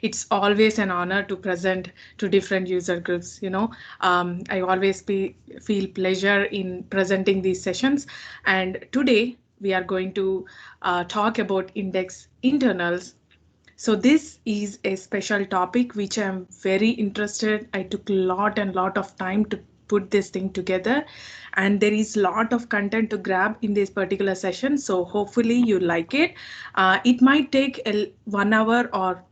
It's always an honor to present to different user groups. I always feel pleasure in presenting these sessions. And today we are going to talk about index internals. So this is a special topic which I'm very interested. I took lot of time to put this thing together, and there is lot of content to grab in this particular session. So hopefully you like it. It might take 1 hour or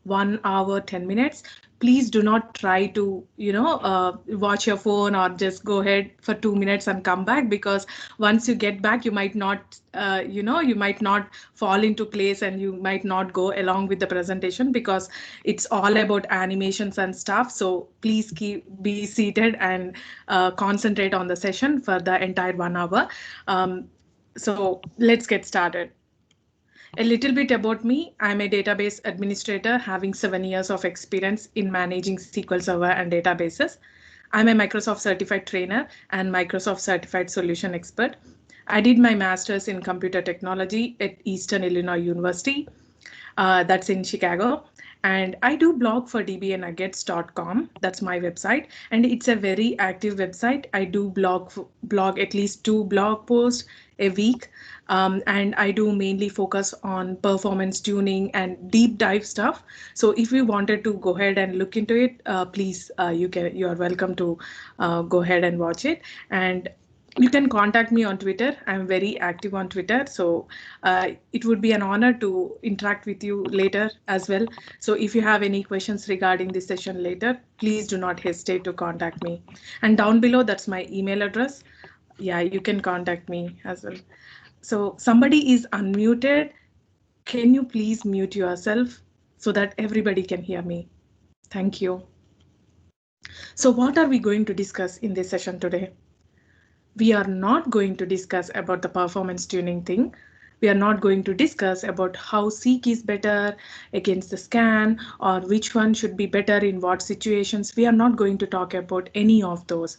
1 hour 10 minutes. Please do not try to watch your phone or just go ahead for 2 minutes and come back, because once you get back you might not you might not fall into place and you might not go along with the presentation, because it's all about animations and stuff. So please be seated and concentrate on the session for the entire 1 hour. So let's get started. A little bit about me. I'm a database administrator having 7 years of experience in managing SQL Server and databases. I'm a Microsoft certified trainer and Microsoft certified solution expert. I did my master's in computer technology at Eastern Illinois University, that's in Chicago. And I do blog for dbanuggets.com. That's my website. And it's a very active website. I do blog at least 2 blog posts a week. And I do mainly focus on performance tuning and deep dive stuff. So if you wanted to go ahead and look into it, please, you are welcome to go ahead and watch it. And you can contact me on Twitter. I'm very active on Twitter. So it would be an honor to interact with you later as well. So if you have any questions regarding this session later, please do not hesitate to contact me. And down below, that's my email address. Yeah, you can contact me as well. So somebody is unmuted. Can you please mute yourself so that everybody can hear me? Thank you. So what are we going to discuss in this session today? We are not going to discuss about the performance tuning thing. We are not going to discuss about how seek is better against the scan or which one should be better in what situations. We are not going to talk about any of those.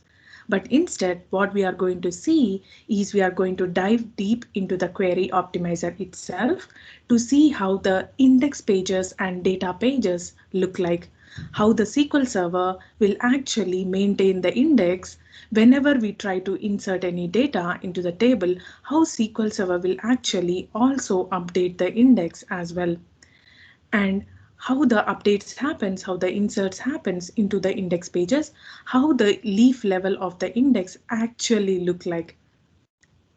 But instead, what we are going to see is we are going to dive deep into the query optimizer itself to see how the index pages and data pages look like, how the SQL Server will actually maintain the index whenever we try to insert any data into the table, how SQL Server will actually also update the index as well, and how the updates happens, how the inserts happens into the index pages, how the leaf level of the index actually look like,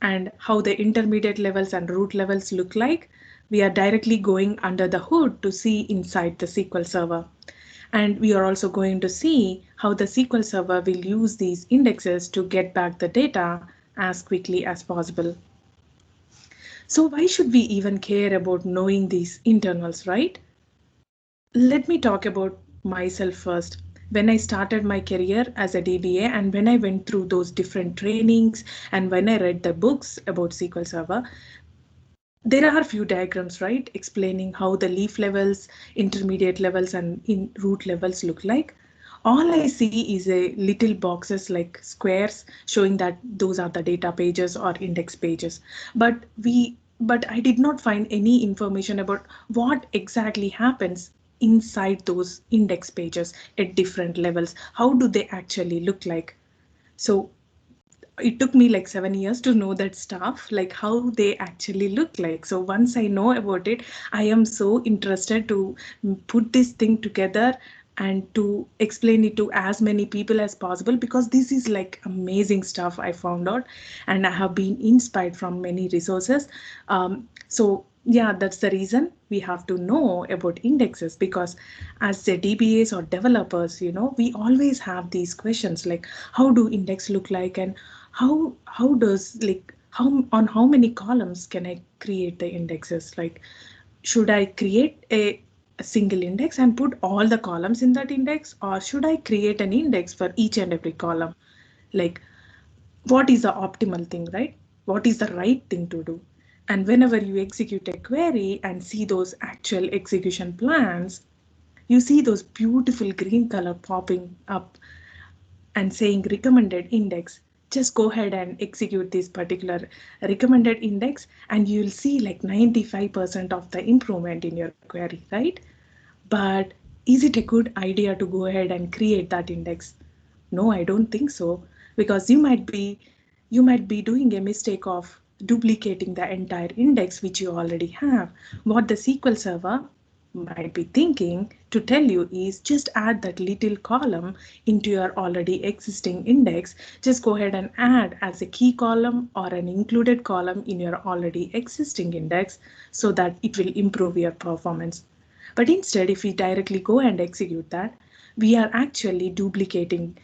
and how the intermediate levels and root levels look like. We are directly going under the hood to see inside the SQL Server. And we are also going to see how the SQL Server will use these indexes to get back the data as quickly as possible. So why should we even care about knowing these internals, right? Let me talk about myself first. When I started my career as a DBA and when I went through those different trainings and when I read the books about SQL Server, there are a few diagrams, right, explaining how the leaf levels, intermediate levels, and in root levels look like. All I see is a little boxes like squares showing that those are the data pages or index pages. But I did not find any information about what exactly happens inside those index pages at different levels. How do they actually look like? So it took me like 7 years to know that stuff, like how they actually look like. So once I know about it, I am so interested to put this thing together and to explain it to as many people as possible, because this is like amazing stuff I found out and I have been inspired from many resources. So yeah, that's the reason we have to know about indexes, because as the DBAs or developers, we always have these questions like how do index look like, and how does, like, how on how many columns can I create the indexes? Like, should I create a single index and put all the columns in that index, or should I create an index for each and every column? Like, what is the optimal thing, right? What is the right thing to do? And whenever you execute a query and see those actual execution plans, you see those beautiful green color popping up and saying recommended index. Just go ahead and execute this particular recommended index and you'll see like 95% of the improvement in your query, right? But is it a good idea to go ahead and create that index? No, I don't think so, because you might be doing a mistake of duplicating the entire index which you already have. What the SQL Server might be thinking to tell you is just add that little column into your already existing index. Just go ahead and add as a key column or an included column in your already existing index so that it will improve your performance. But instead, if we directly go and execute that, we are actually duplicating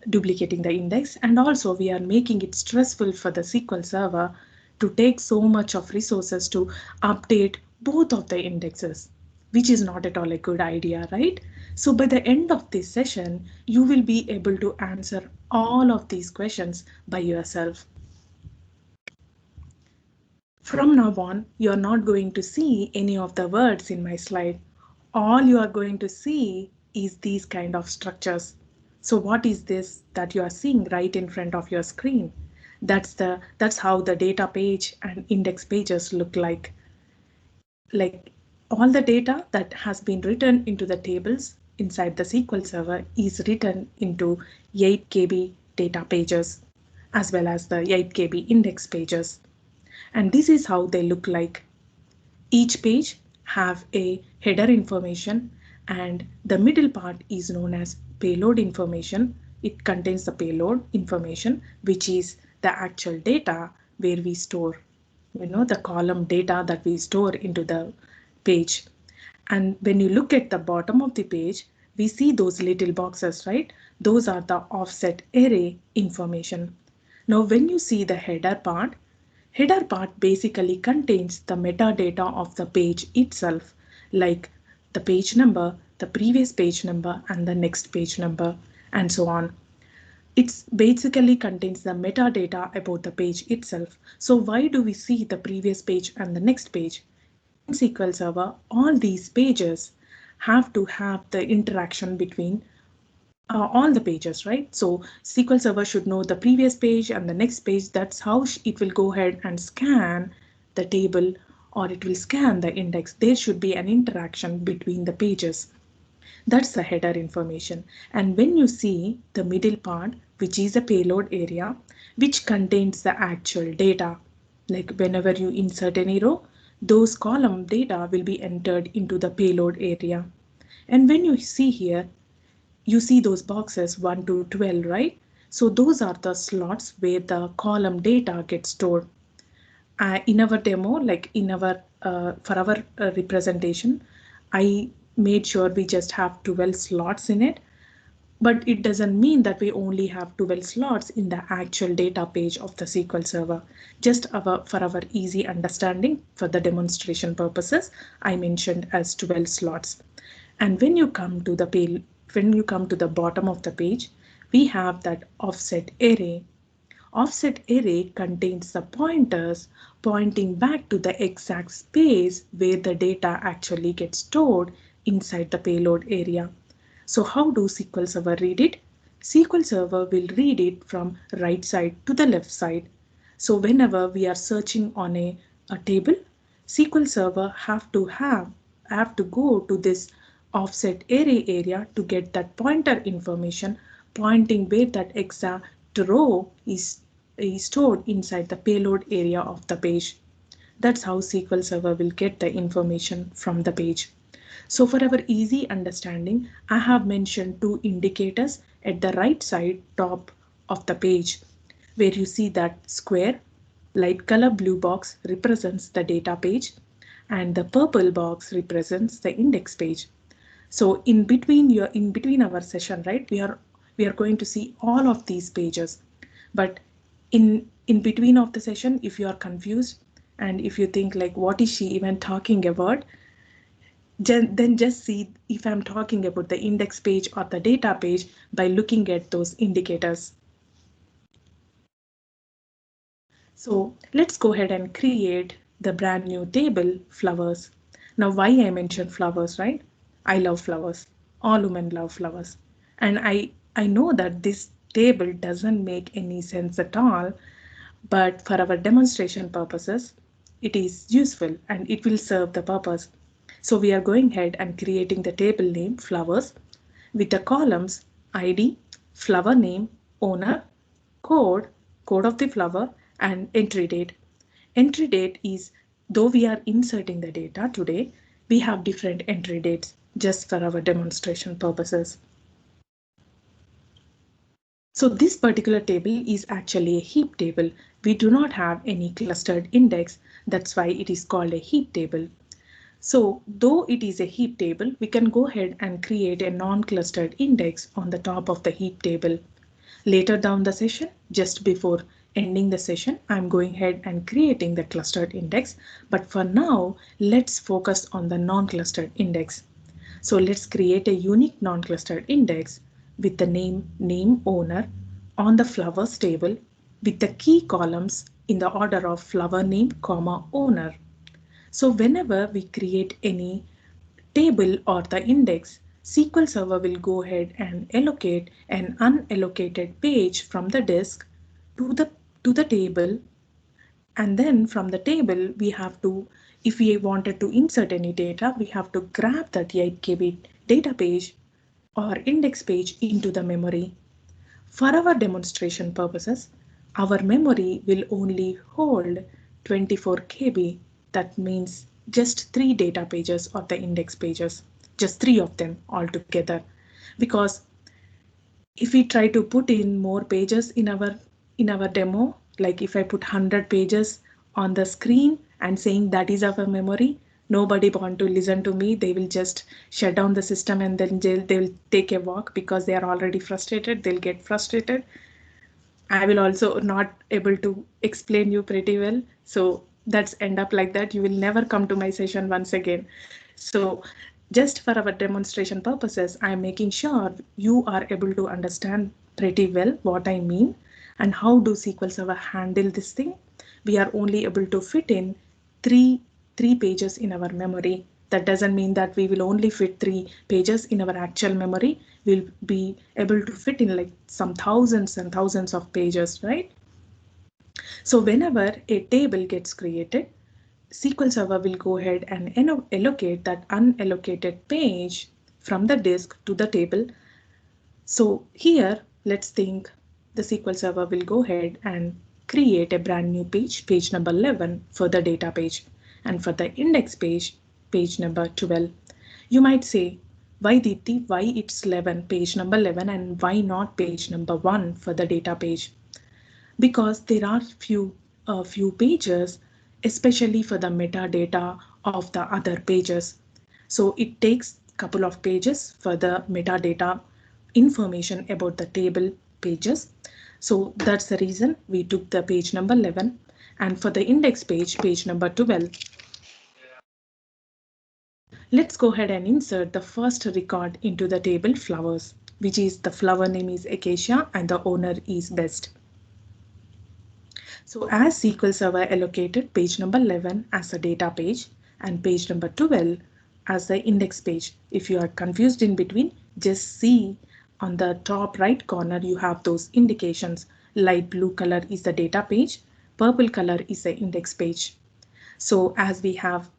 the index, and also we are making it stressful for the SQL Server to take so much of resources to update both of the indexes, which is not at all a good idea, right? So by the end of this session, you will be able to answer all of these questions by yourself. From now on, you are not going to see any of the words in my slide. All you are going to see is these kind of structures. So what is this that you are seeing right in front of your screen? That's how the data page and index pages look like. Like all the data that has been written into the tables inside the SQL Server is written into 8 KB data pages as well as the 8 KB index pages. And this is how they look like. Each page have a header information, and the middle part is known as payload information. It contains the payload information, which is the actual data where we store, the column data that we store into the page. And when you look at the bottom of the page, we see those little boxes, right? Those are the offset array information. Now, when you see the header part basically contains the metadata of the page itself, like the page number, the previous page number, and the next page number, and so on. It basically contains the metadata about the page itself. So why do we see the previous page and the next page? In SQL Server, all these pages have to have the interaction between all the pages, right? So SQL Server should know the previous page and the next page. That's how it will go ahead and scan the table, or it will scan the index. There should be an interaction between the pages. That's the header information. And when you see the middle part, which is a payload area, which contains the actual data, like whenever you insert any row, those column data will be entered into the payload area. And when you see here, you see those boxes 1 to 12, right? So those are the slots where the column data gets stored. In our demo, like in our for our representation, I made sure we just have 12 slots in it, but it doesn't mean that we only have 12 slots in the actual data page of the SQL Server. Just for our easy understanding, for the demonstration purposes, I mentioned as 12 slots. And when you come to the bottom of the page, we have that offset array. Offset array contains the pointers pointing back to the exact space where the data actually gets stored inside the payload area. So how do SQL Server read it? SQL Server will read it from right side to the left side. So whenever we are searching on a table, SQL Server have to go to this offset array area to get that pointer information pointing where that exact row is stored inside the payload area of the page. That's how SQL Server will get the information from the page. So for our easy understanding, I have mentioned two indicators at the right side top of the page, where you see that square light color blue box represents the data page and the purple box represents the index page. So in between our session, right, we are going to see all of these pages. But in between of the session, if you are confused and if you think like what is she even talking about, then just see if I'm talking about the index page or the data page by looking at those indicators. So let's go ahead and create the brand new table, flowers. Now why I mentioned flowers, right? I love flowers. All women love flowers. And I know that this table doesn't make any sense at all, but for our demonstration purposes, it is useful and it will serve the purpose. So we are going ahead and creating the table name flowers with the columns ID, flower name, owner, code, code of the flower, and entry date. Entry date is, though we are inserting the data today, we have different entry dates just for our demonstration purposes. So this particular table is actually a heap table. We do not have any clustered index. That's why it is called a heap table. So though it is a heap table, we can go ahead and create a non-clustered index on the top of the heap table. Later down the session, just before ending the session, I'm going ahead and creating the clustered index. But for now, let's focus on the non-clustered index. So let's create a unique non-clustered index with the name owner on the flowers table with the key columns in the order of flower name, comma, owner. So whenever we create any table or the index, SQL Server will go ahead and allocate an unallocated page from the disk to the table, and then from the table we have to, if we wanted to insert any data, we have to grab that 8 KB data page or index page into the memory. For our demonstration purposes, our memory will only hold 24 KB. That means just 3 data pages or the index pages, just 3 of them altogether. Because if we try to put in more pages in our demo, like if I put 100 pages on the screen and saying that is our memory, nobody want to listen to me. They will just shut down the system and then they'll take a walk because they are already frustrated. They'll get frustrated. I will also not able to explain you pretty well. So that's end up like that. You will never come to my session once again. So just for our demonstration purposes, I'm making sure you are able to understand pretty well what I mean and how do SQL Server handle this thing. We are only able to fit in three pages in our memory. That doesn't mean that we will only fit 3 pages in our actual memory. We'll be able to fit in like some thousands and thousands of pages, right? So whenever a table gets created, SQL Server will go ahead and allocate that unallocated page from the disk to the table. So here, let's think the SQL Server will go ahead and create a brand new page, page number 11 for the data page, and for the index page, page number 12. You might say, why Deepti, why it's 11, page number 11, and why not page number 1 for the data page? Because there are few pages, especially for the metadata of the other pages. So it takes a couple of pages for the metadata information about the table pages. So that's the reason we took the page number 11, and for the index page, page number 12. Let's go ahead and insert the first record into the table flowers, which is the flower name is Acacia and the owner is Best. So as SQL Server allocated page number 11 as a data page and page number 12 as the index page. If you are confused in between, just see on the top right corner you have those indications. Light blue color is the data page, purple color is the index page. So as we have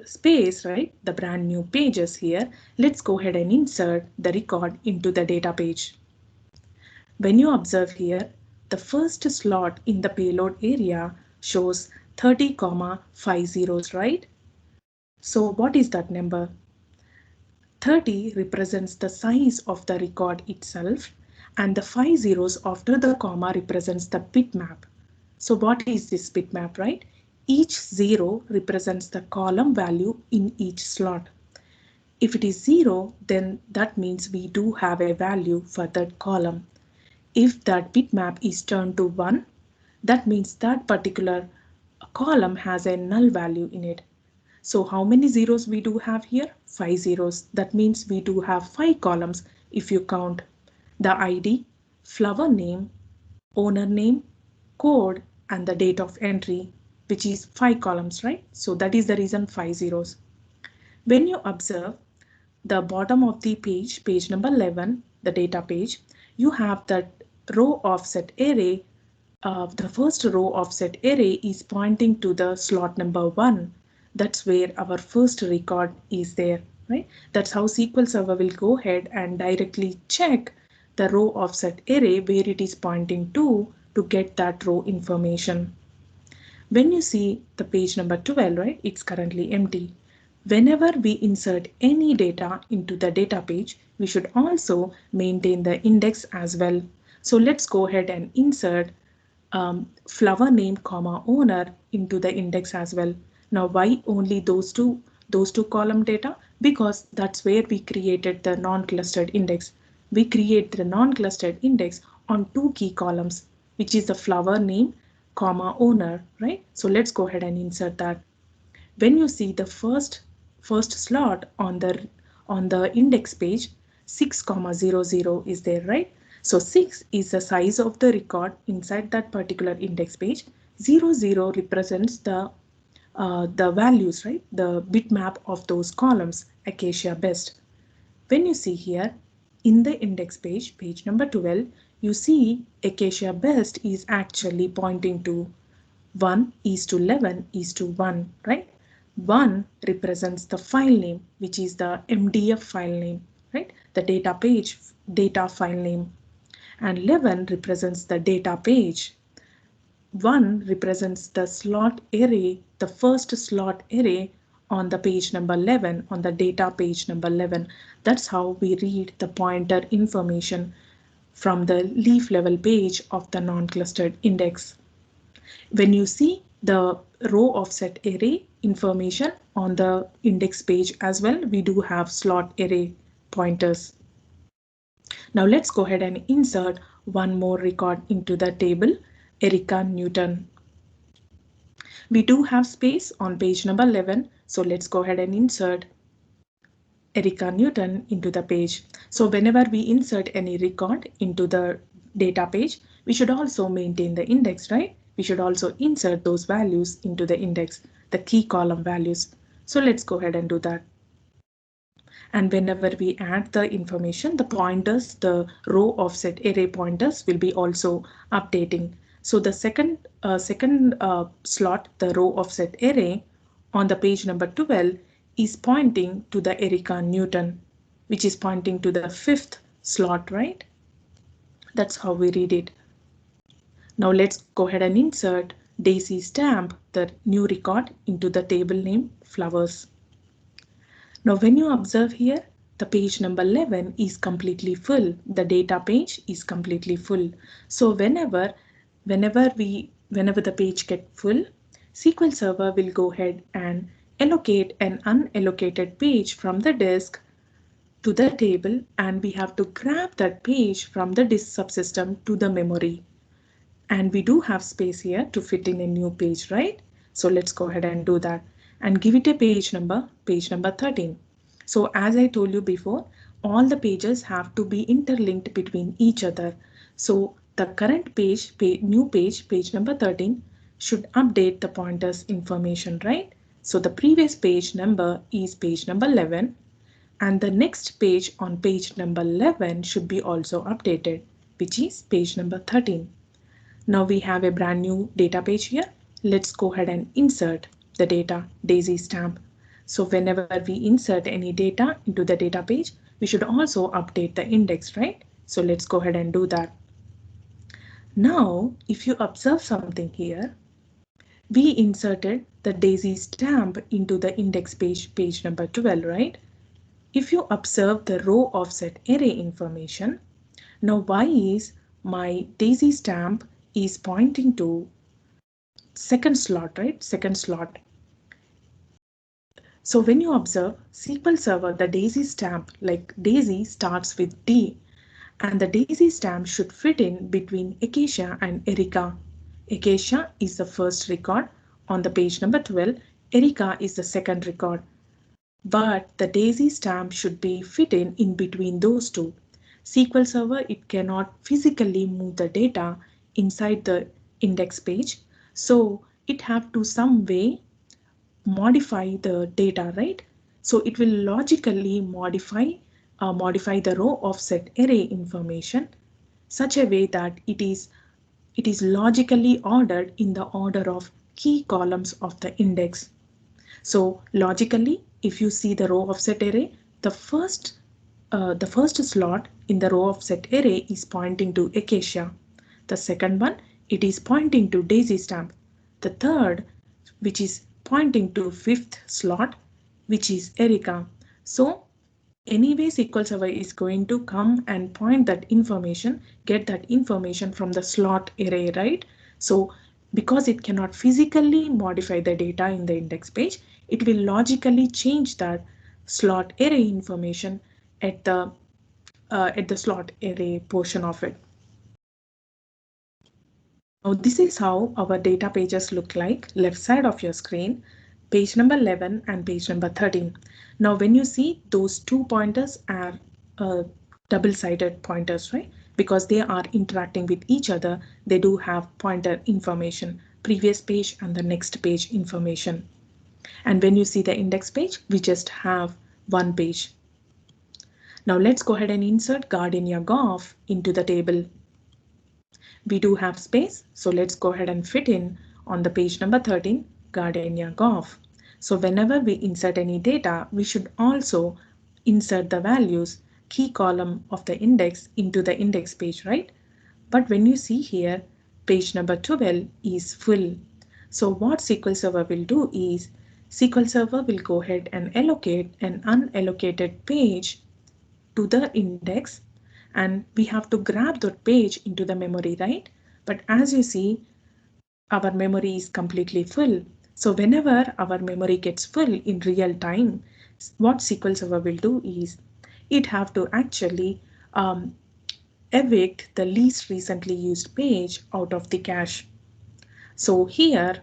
space, right, the brand new pages here, let's go ahead and insert the record into the data page. When you observe here, the first slot in the payload area shows 30, 5 zeros, right? So what is that number? 30 represents the size of the record itself, and the 5 zeros after the comma represents the bitmap. So what is this bitmap, right? Each zero represents the column value in each slot. If it is 0, then that means we do have a value for that column. If that bitmap is turned to 1, that means that particular column has a null value in it. So how many zeros we do have here? 5 zeros. That means we do have 5 columns if you count the ID, flower name, owner name, code, and the date of entry, which is 5 columns, right? So that is the reason 5 zeros. When you observe the bottom of the page, page number 11, the data page, you have that row offset array. The first row offset array is pointing to the slot number 1, that's where our first record is there, right? That's how SQL Server will go ahead and directly check the row offset array where it is pointing to get that row information. When you see the page number 12, right, it's currently empty. Whenever we insert any data into the data page, we should also maintain the index as well. So let's go ahead and insert flower name comma owner into the index as well. Now why only those two column data? Because that's where we created the non-clustered index. We create the non-clustered index on two key columns, which is the flower name comma owner, right? So let's go ahead and insert that. When you see the first slot on the index page, 6,00 is there, right? So 6 is the size of the record inside that particular index page. 00 represents the values, right? The bitmap of those columns, Acacia Best. When you see here in the index page, page number 12, you see Acacia Best is actually pointing to 1 is to 11 is to 1, right? 1 represents the file name, which is the MDF file name, right? The data page data file name. And 11 represents the data page. 1 represents the slot array, the first slot array on the page number 11, on the data page number 11. That's how we read the pointer information from the leaf level page of the non-clustered index. When you see the row offset array information on the index page as well, we do have slot array pointers. Now let's go ahead and insert one more record into the table, Erica Newton. We do have space on page number 11, so let's go ahead and insert Erica Newton into the page. So whenever we insert any record into the data page, we should also maintain the index, right? We should also insert those values into the index, the key column values. So let's go ahead and do that. And whenever we add the information, the pointers, the row offset array pointers will be also updating. So the second slot, the row offset array on the page number 12 is pointing to the Erica Newton, which is pointing to the fifth slot, right? That's how we read it. Now let's go ahead and insert Daisy Stamp, the new record, into the table name flowers. Now when you observe here, the page number 11 is completely full. The data page is completely full. So whenever the page gets full, SQL Server will go ahead and allocate an unallocated page from the disk to the table, and we have to grab that page from the disk subsystem to the memory. And we do have space here to fit in a new page, right? So let's go ahead and do that and give it a page number 13. So as I told you before, all the pages have to be interlinked between each other. So the current page, new page, page number 13, should update the pointers information, right? So the previous page number is page number 11, and the next page on page number 11 should be also updated, which is page number 13. Now we have a brand new data page here. Let's go ahead and insert the data, Daisy Stamp. So whenever we insert any data into the data page, we should also update the index, right? So let's go ahead and do that. Now, if you observe something here, we inserted the Daisy Stamp into the index page, page number 12, right? If you observe the row offset array information, now why is my Daisy Stamp is pointing to second slot, right? Second slot. So when you observe SQL Server, the Daisy Stamp, like Daisy starts with D, and the Daisy Stamp should fit in between Acacia and Erica. Acacia is the first record on the page number 12. Erica is the second record. But the Daisy Stamp should be fit in between those two. SQL Server, it cannot physically move the data inside the index page. So it have to some way modify the data, right? So it will logically modify the row offset array information such a way that it is logically ordered in the order of key columns of the index. So logically, if you see the row offset array, the first slot in the row offset array is pointing to Acacia. The second one, it is pointing to Daisy stamp. The third, which is pointing to fifth slot, which is Erica. So anyway, SQL Server is going to come and point that information, get that information from the slot array, right? So because it cannot physically modify the data in the index page, it will logically change that slot array information at the slot array portion of it. Now this is how our data pages look like. Left side of your screen, page number 11 and page number 13. Now when you see those two pointers are double-sided pointers, right? Because they are interacting with each other, they do have pointer information, previous page and the next page information. And when you see the index page, we just have one page. Now let's go ahead and insert Gardenia Golf into the table. We do have space, so let's go ahead and fit in on the page number 13, Gardenia Golf. So whenever we insert any data, we should also insert the values key column of the index into the index page, right? But when you see here, page number 12 is full. So what SQL Server will do is, SQL Server will go ahead and allocate an unallocated page to the index, and we have to grab that page into the memory, right? But as you see, our memory is completely full. So whenever our memory gets full in real time, what SQL Server will do is it have to actually evict the least recently used page out of the cache. So here,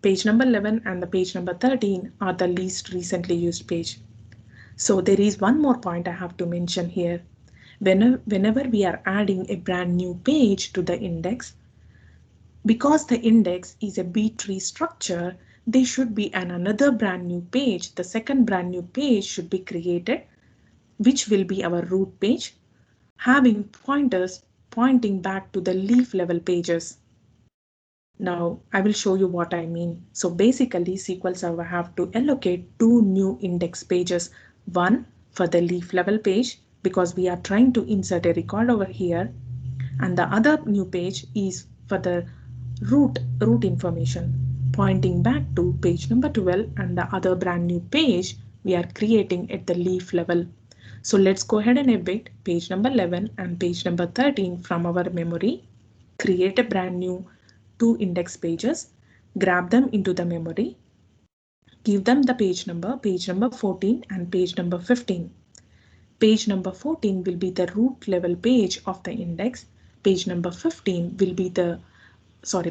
page number 11 and the page number 13 are the least recently used page. So there is one more point I have to mention here. Whenever we are adding a brand new page to the index, because the index is a B-tree structure, there should be another brand new page. The second brand new page should be created, which will be our root page, having pointers pointing back to the leaf level pages. Now I will show you what I mean. So basically SQL Server have to allocate two new index pages, one for the leaf level page because we are trying to insert a record over here, and the other new page is for the root information pointing back to page number 12, and the other brand new page we are creating at the leaf level. So let's go ahead and evict page number 11 and page number 13 from our memory, create a brand new two index pages, grab them into the memory, give them the page number 14 and page number 15. Page number 14 will be the root level page of the index. Page number 15 will be the,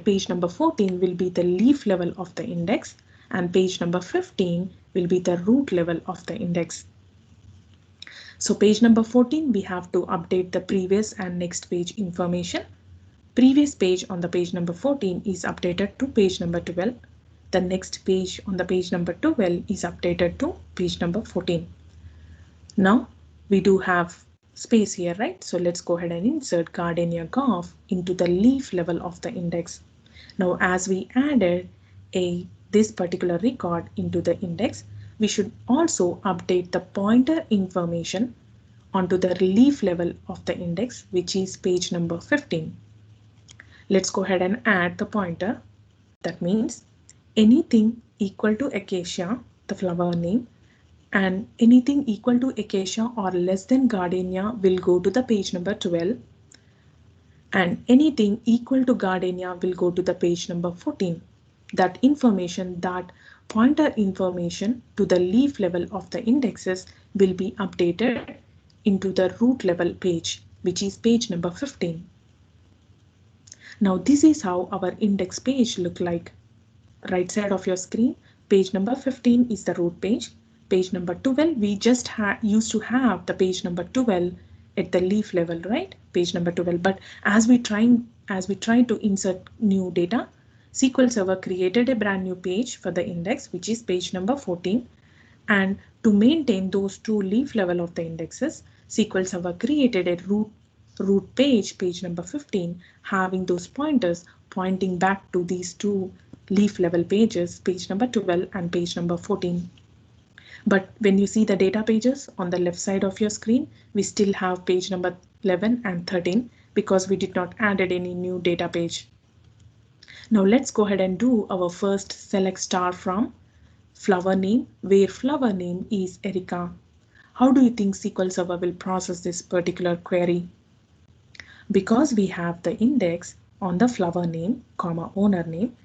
page number 14 will be the leaf level of the index, and page number 15 will be the root level of the index. So page number 14, we have to update the previous and next page information. Previous page on the page number 14 is updated to page number 12. The next page on the page number 12 is updated to page number 14. Now we do have space here, right? So let's go ahead and insert Gardenia Golf into the leaf level of the index. Now as we added this particular record into the index, we should also update the pointer information onto the leaf level of the index, which is page number 15. Let's go ahead and add the pointer. That means anything equal to Acacia, the flower name, and anything equal to Acacia or less than Gardenia will go to the page number 12, and anything equal to Gardenia will go to the page number 14. That information, that pointer information to the leaf level of the indexes will be updated into the root level page, which is page number 15. Now this is how our index page look like. Right side of your screen, page number 15 is the root page. Page number 12, we just used to have the page number 12 at the leaf level, right? Page number 12. But as we try to insert new data, SQL Server created a brand new page for the index, which is page number 14. And to maintain those two leaf level of the indexes, SQL Server created a root page, page number 15, having those pointers pointing back to these two leaf level pages, page number 12 and page number 14. But when you see the data pages on the left side of your screen, we still have page number 11 and 13 because we did not added any new data page. Now let's go ahead and do our first select star from flower name, where flower name is Erica. How do you think SQL Server will process this particular query? Because we have the index on the flower name, comma owner name,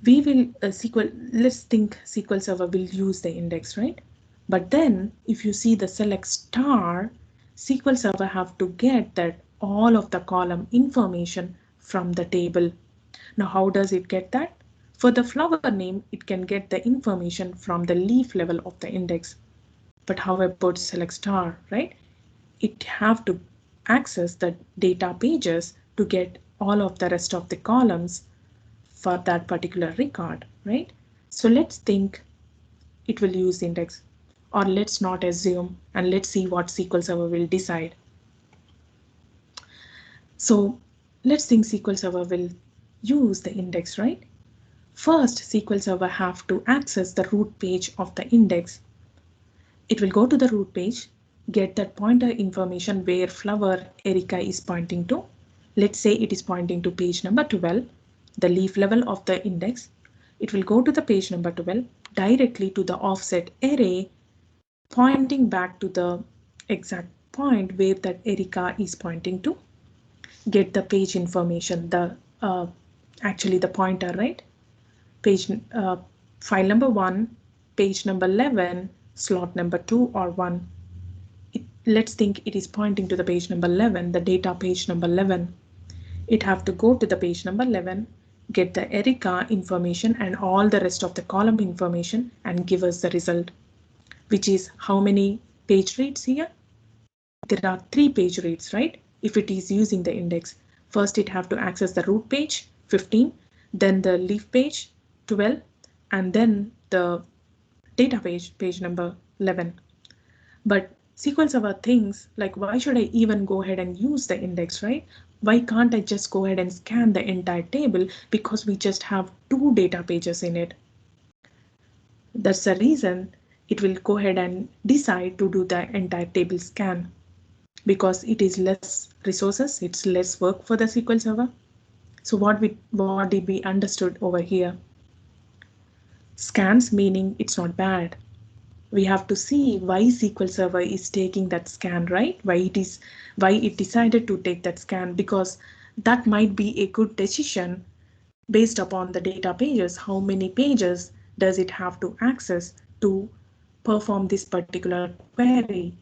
we will let's think SQL Server will use the index, right? But then if you see the select star, SQL Server have to get that all of the column information from the table. Now, how does it get that? For the flower name, it can get the information from the leaf level of the index. But how about select star, right? It have to access the data pages to get all of the rest of the columns for that particular record, right? So let's think it will use index, or let's not assume, and let's see what SQL Server will decide. So let's think SQL Server will use the index, right? First, SQL Server have to access the root page of the index. It will go to the root page, get that pointer information where flower Erica is pointing to. Let's say it is pointing to page number 12, the leaf level of the index. It will go to the page number 12 directly to the offset array, pointing back to the exact point where that Erica is pointing to. Get the page information, the actually the pointer, right? Page file number 1, page number 11, slot number 2 or 1. Let's think it is pointing to the page number 11, the data page number 11. It have to go to the page number 11, get the Erica information and all the rest of the column information and give us the result, which is how many page reads here? There are 3 page reads, right? If it is using the index, first it have to access the root page 15, then the leaf page 12, and then the data page, page number 11. But SQL Server thinks like, why should I even go ahead and use the index, right? Why can't I just go ahead and scan the entire table, because we just have 2 data pages in it. That's the reason it will go ahead and decide to do the entire table scan, because it is less resources, it's less work for the SQL Server. So what did we understood over here? Scans meaning it's not bad. We have to see why SQL Server is taking that scan, right? Why it decided to take that scan, because that might be a good decision based upon the data pages. How many pages does it have to access to perform this particular query?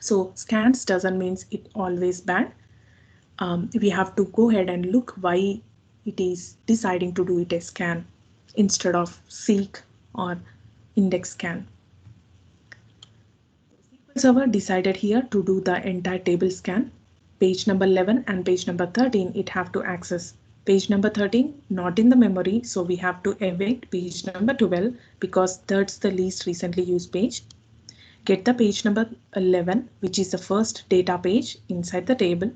So scans doesn't mean it always bad. We have to go ahead and look why it is deciding to do it a scan instead of seek or index scan. SQL Server decided here to do the entire table scan. Page number 11 and page number 13 it have to access. Page number 13 not in the memory, so we have to evict page number 12 because that's the least recently used page. Get the page number 11, which is the first data page inside the table.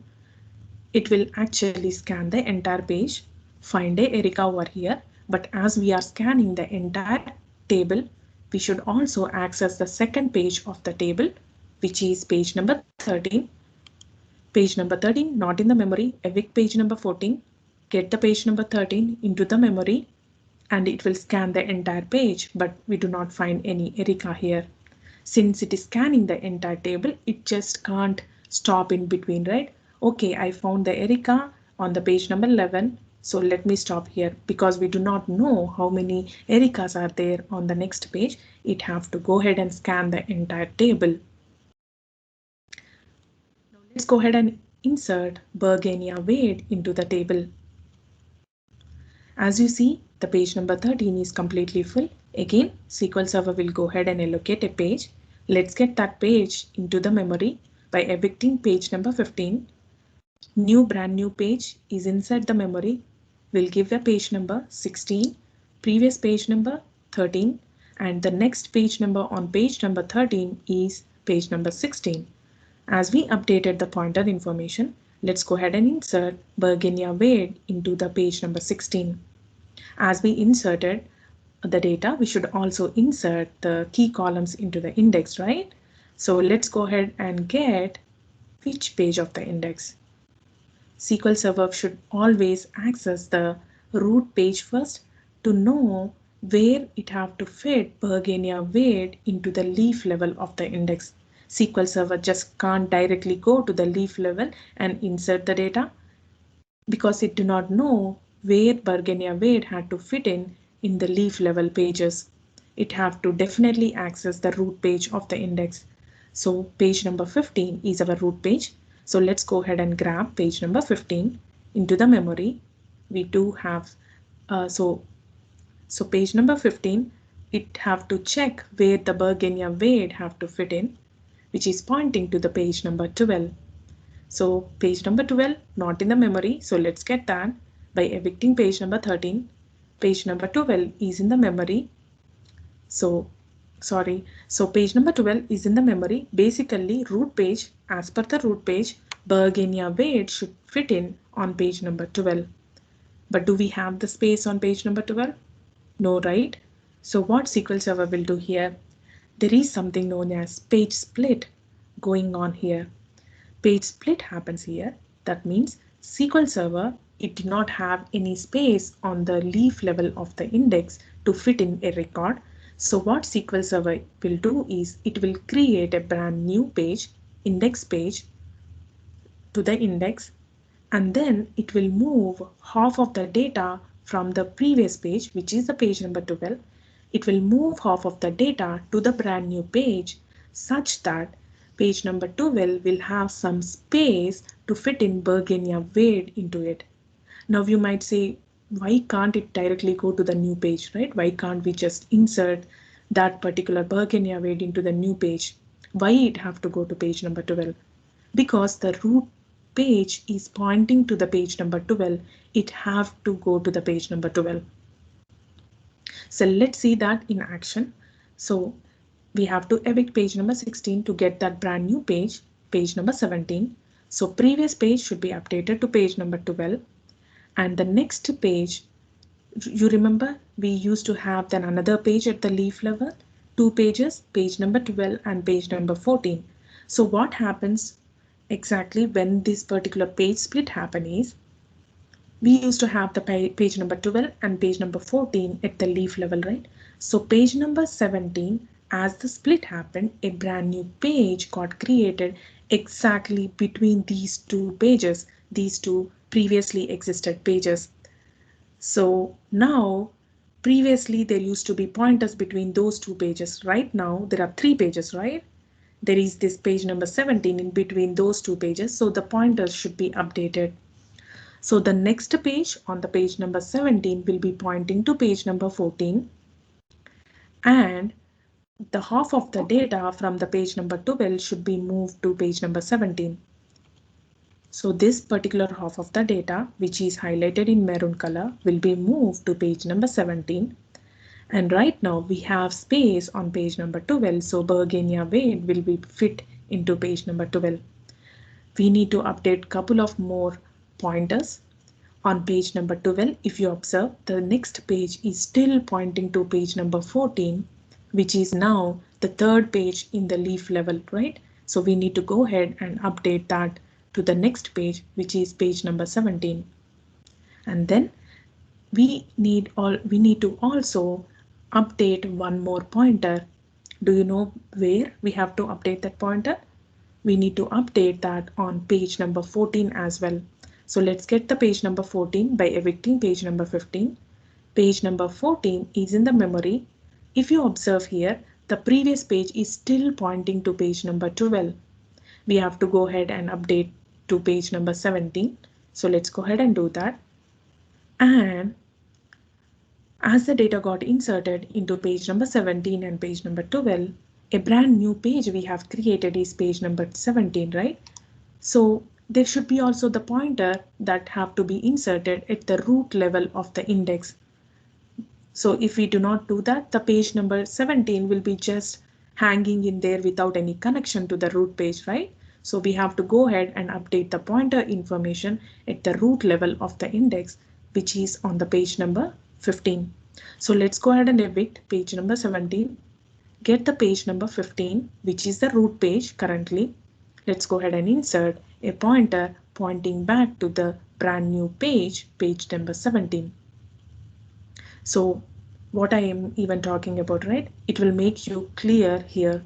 It will actually scan the entire page, find a Erica over here, but as we are scanning the entire table, we should also access the second page of the table, which is page number 13. Page number 13 not in the memory, evict page number 14, get the page number 13 into the memory, and it will scan the entire page, but we do not find any Erica here. Since it is scanning the entire table, it just can't stop in between, right? Okay, I found the Erica on the page number 11, so let me stop here, because we do not know how many Ericas are there on the next page. It have to go ahead and scan the entire table. Now let's go ahead and insert Bergenia Wade into the table. As you see, the page number 13 is completely full. Again, SQL Server will go ahead and allocate a page. Let's get that page into the memory by evicting page number 15. Brand new page is inside the memory. We'll give a page number 16, previous page number 13, and the next page number on page number 13 is page number 16. As we updated the pointer information, let's go ahead and insert Bergenia Wade into the page number 16. As we inserted the data, we should also insert the key columns into the index, right? So let's go ahead and get which page of the index. SQL Server should always access the root page first to know where it have to fit Bergenia weight into the leaf level of the index. SQL Server just can't directly go to the leaf level and insert the data because it do not know where Bergenia weight had to fit in the leaf level pages. It have to definitely access the root page of the index. So page number 15 is our root page. So let's go ahead and grab page number 15 into the memory. We do have so page number 15, it have to check where the Bergenia weight have to fit in, which is pointing to the page number 12. So page number 12 not in the memory, so let's get that by evicting page number 13. Page number 12 is in the memory. So page number 12 is in the memory. Basically root page, as per the root page, Bergenia weight should fit in on page number 12. But do we have the space on page number 12? No, right? So what SQL Server will do here? There is something known as page split going on here. Page split happens here. That means SQL Server, it did not have any space on the leaf level of the index to fit in a record. So what SQL Server will do is it will create a brand new page, index page, to the index, and then it will move half of the data from the previous page, which is the page number 12. It will move half of the data to the brand new page such that page number 12 will have some space to fit in Bergenia weight into it. Now you might say, why can't it directly go to the new page, right? Why can't we just insert that particular Bergenia weight into the new page? Why it have to go to page number 12? Because the root page is pointing to the page number 12, it have to go to the page number 12. So let's see that in action. So we have to evict page number 16 to get that brand new page, page number 17. So previous page should be updated to page number 12. And the next page, you remember we used to have then another page at the leaf level, two pages, page number 12 and page number 14. So what happens exactly when this particular page split happen is, we used to have the page number 12 and page number 14 at the leaf level, right? So page number 17, as the split happened, a brand new page got created exactly between these two pages, these two previously existed pages. So now previously there used to be pointers between those two pages. Right now there are three pages, right? There is this page number 17 in between those two pages, so the pointers should be updated. So the next page on the page number 17 will be pointing to page number 14, and the half of the data from the page number 12 should be moved to page number 17. So this particular half of the data, which is highlighted in maroon color, will be moved to page number 17. And right now we have space on page number 12, so Bergenia weight will be fit into page number 12. We need to update couple of more pointers. On page number 12, if you observe, the next page is still pointing to page number 14, which is now the third page in the leaf level, right? So we need to go ahead and update that to the next page, which is page number 17. And then we need to also update one more pointer. Do you know where we have to update that pointer? We need to update that on page number 14 as well. So let's get the page number 14 by evicting page number 15. Page number 14 is in the memory. If you observe here, the previous page is still pointing to page number 12. We have to go ahead and update to page number 17. So let's go ahead and do that. And as the data got inserted into page number 17 and page number 12, a brand new page we have created is page number 17, right? So there should be also the pointer that have to be inserted at the root level of the index. So if we do not do that, the page number 17 will be just hanging in there without any connection to the root page, right? So we have to go ahead and update the pointer information at the root level of the index, which is on the page number 15. So let's go ahead and evict page number 17. Get the page number 15, which is the root page currently. Let's go ahead and insert a pointer pointing back to the brand new page, page number 17. So what I am even talking about, right? It will make you clear here.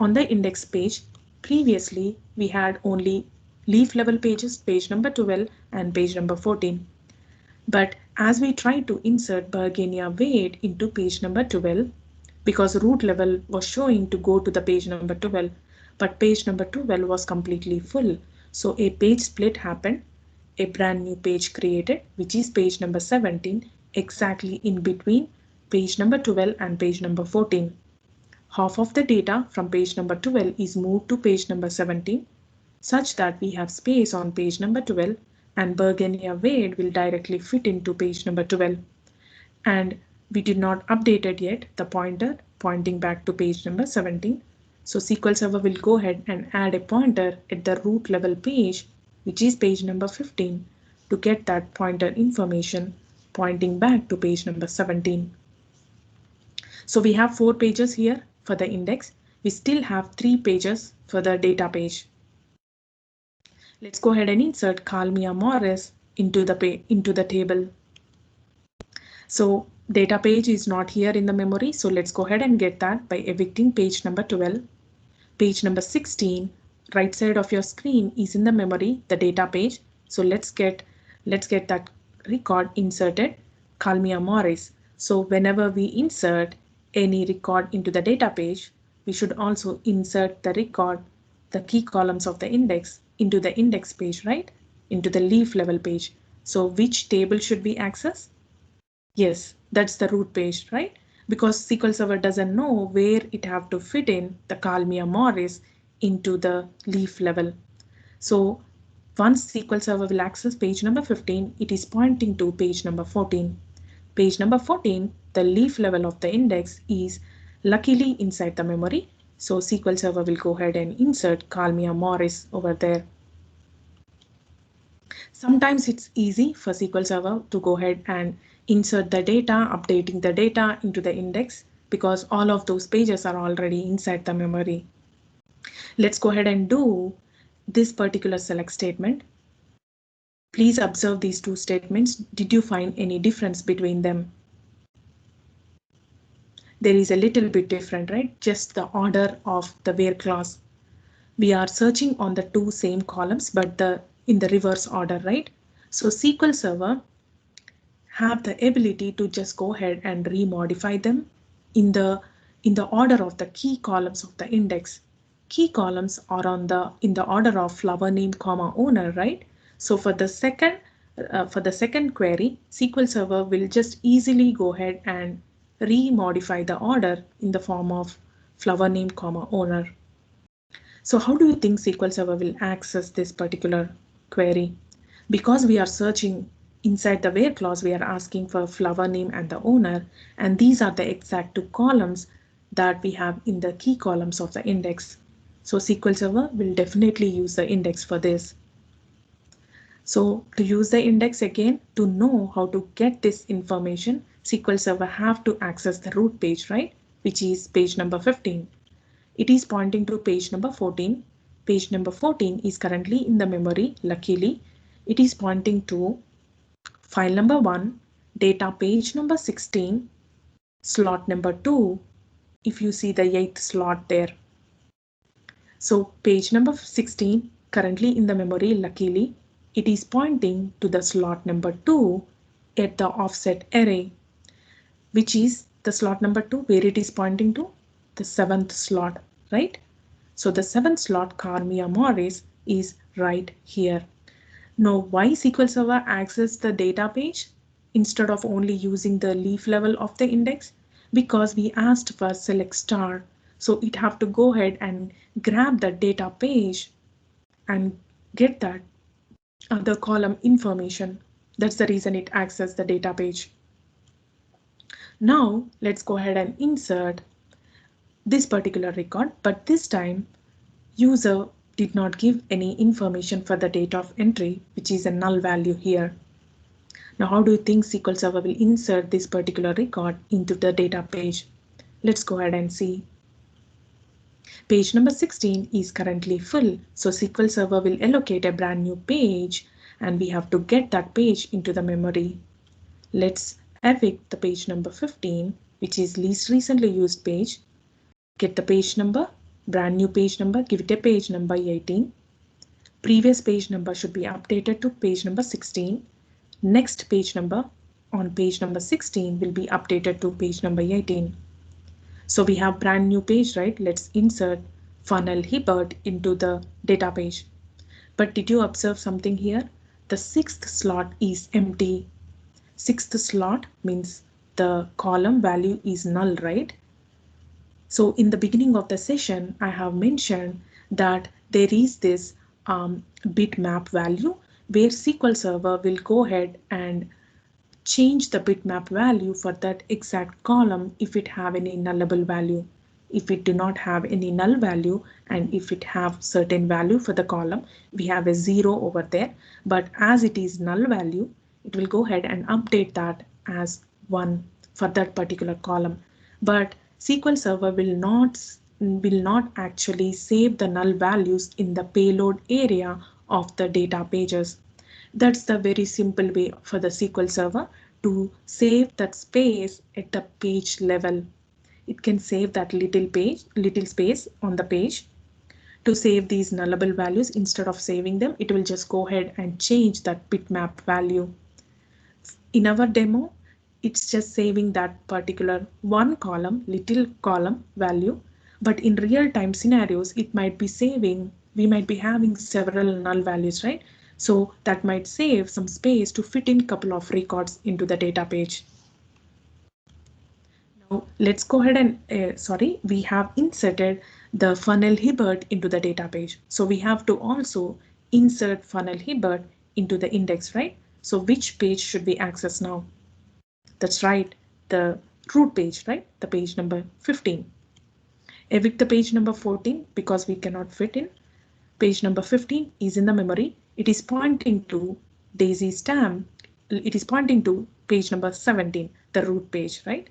On the index page, previously we had only leaf level pages, page number 12 and page number 14. But as we try to insert Bergenia Wade into page number 12, because root level was showing to go to the page number 12, but page number 12 was completely full. So a page split happened, a brand new page created, which is page number 17, exactly in between page number 12 and page number 14. Half of the data from page number 12 is moved to page number 17, such that we have space on page number 12 and Bergenia Wade will directly fit into page number 12. And we did not update it yet, the pointer pointing back to page number 17. So SQL Server will go ahead and add a pointer at the root level page, which is page number 15, to get that pointer information pointing back to page number 17. So we have 4 pages here for the index. We still have 3 pages for the data page. Let's go ahead and insert Kalmia Morris into the table. So data page is not here in the memory. So let's go ahead and get that by evicting page number 12. Page number 16, right side of your screen is in the memory, the data page. So let's get that record inserted, Kalmia Morris. So whenever we insert any record into the data page, we should also insert the record, the key columns of the index into the index page, right? Into the leaf level page. So which table should we access? Yes, that's the root page, right? Because SQL Server doesn't know where it have to fit in the Kalmia Morris into the leaf level. So once SQL Server will access page number 15, it is pointing to page number 14. Page number 14, the leaf level of the index is luckily inside the memory. So SQL Server will go ahead and insert Kalmia Morris over there. Sometimes it's easy for SQL Server to go ahead and insert the data, updating the data into the index because all of those pages are already inside the memory. Let's go ahead and do this particular select statement. Please observe these two statements. Did you find any difference between them? There is a little bit different, right? Just the order of the where clause. We are searching on the two same columns, but in the reverse order, right? So SQL Server have the ability to just go ahead and remodify them in the order of the key columns of the index. Key columns are in the order of flower name, comma, owner, right? So for the second query, SQL Server will just easily go ahead and remodify the order in the form of flower name, comma, owner. So how do you think SQL Server will access this particular query? Because we are searching inside the where clause, we are asking for flower name and the owner, and these are the exact two columns that we have in the key columns of the index. So SQL Server will definitely use the index for this. So to use the index again, to know how to get this information, SQL Server have to access the root page, right? Which is page number 15. It is pointing to page number 14. Page number 14 is currently in the memory. Luckily, it is pointing to file number 1, data page number 16, slot number 2, if you see the 8th slot there. So page number 16 currently in the memory, luckily, it is pointing to the slot number 2 at the offset array, which is the slot number 2 where it is pointing to the 7th slot, right? So the 7th slot, Kalmia Morris, is right here. Now, why SQL Server access the data page instead of only using the leaf level of the index? Because we asked for select star. So it have to go ahead and grab the data page and get that other column information. That's the reason it accessed the data page. Now let's go ahead and insert this particular record, but this time user did not give any information for the date of entry, which is a null value here. Now, how do you think SQL Server will insert this particular record into the data page? Let's go ahead and see. Page number 16 is currently full, so SQL Server will allocate a brand new page and we have to get that page into the memory. Let's evict the page number 15, which is least recently used page. Get the page number, brand new page number, give it a page number 18. Previous page number should be updated to page number 16. Next page number on page number 16 will be updated to page number 18. So we have brand new page, right? Let's insert funnel Hibbert into the data page. But did you observe something here? The 6th slot is empty. 6th slot means the column value is null, right? So in the beginning of the session, I have mentioned that there is this bitmap value where SQL Server will go ahead and change the bitmap value for that exact column if it have any nullable value. If it do not have any null value and if it have certain value for the column, we have a 0 over there. But as it is null value, it will go ahead and update that as 1 for that particular column. But SQL Server will not actually save the null values in the payload area of the data pages. That's the very simple way for the SQL Server to save that space at the page level. It can save that little space on the page to save these nullable values. Instead of saving them, it will just go ahead and change that bitmap value. In our demo, it's just saving that particular one column, little column value. But in real time scenarios, it might be saving, we might be having several null values, right? So that might save some space to fit in a couple of records into the data page. Now let's go ahead and we have inserted the funnel Hibbert into the data page. So we have to also insert funnel Hibbert into the index, right? So which page should we access now? That's right, the root page, right? The page number 15. Evict the page number 14 because we cannot fit in. Page number 15 is in the memory. It is pointing to Daisy's stamp. It is pointing to page number 17, the root page, right?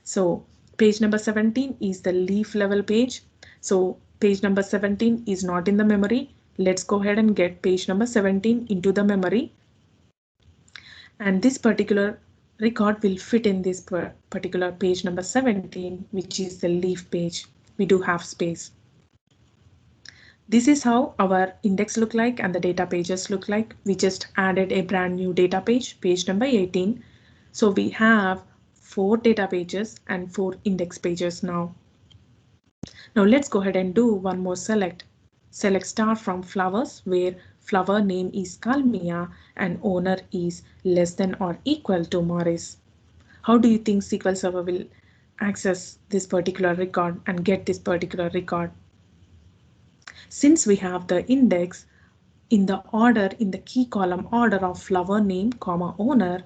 So page number 17 is the leaf level page. So page number 17 is not in the memory. Let's go ahead and get page number 17 into the memory. And this particular record will fit in this particular page number 17, which is the leaf page. We do have space. This is how our index look like and the data pages look like. We just added a brand new data page, page number 18. So we have 4 data pages and 4 index pages now. Now let's go ahead and do one more select. Select star from flowers where flower name is Kalmia and owner is less than or equal to Morris. How do you think SQL Server will access this particular record and get this particular record? Since we have the index in the order, in the key column order of flower name, comma owner,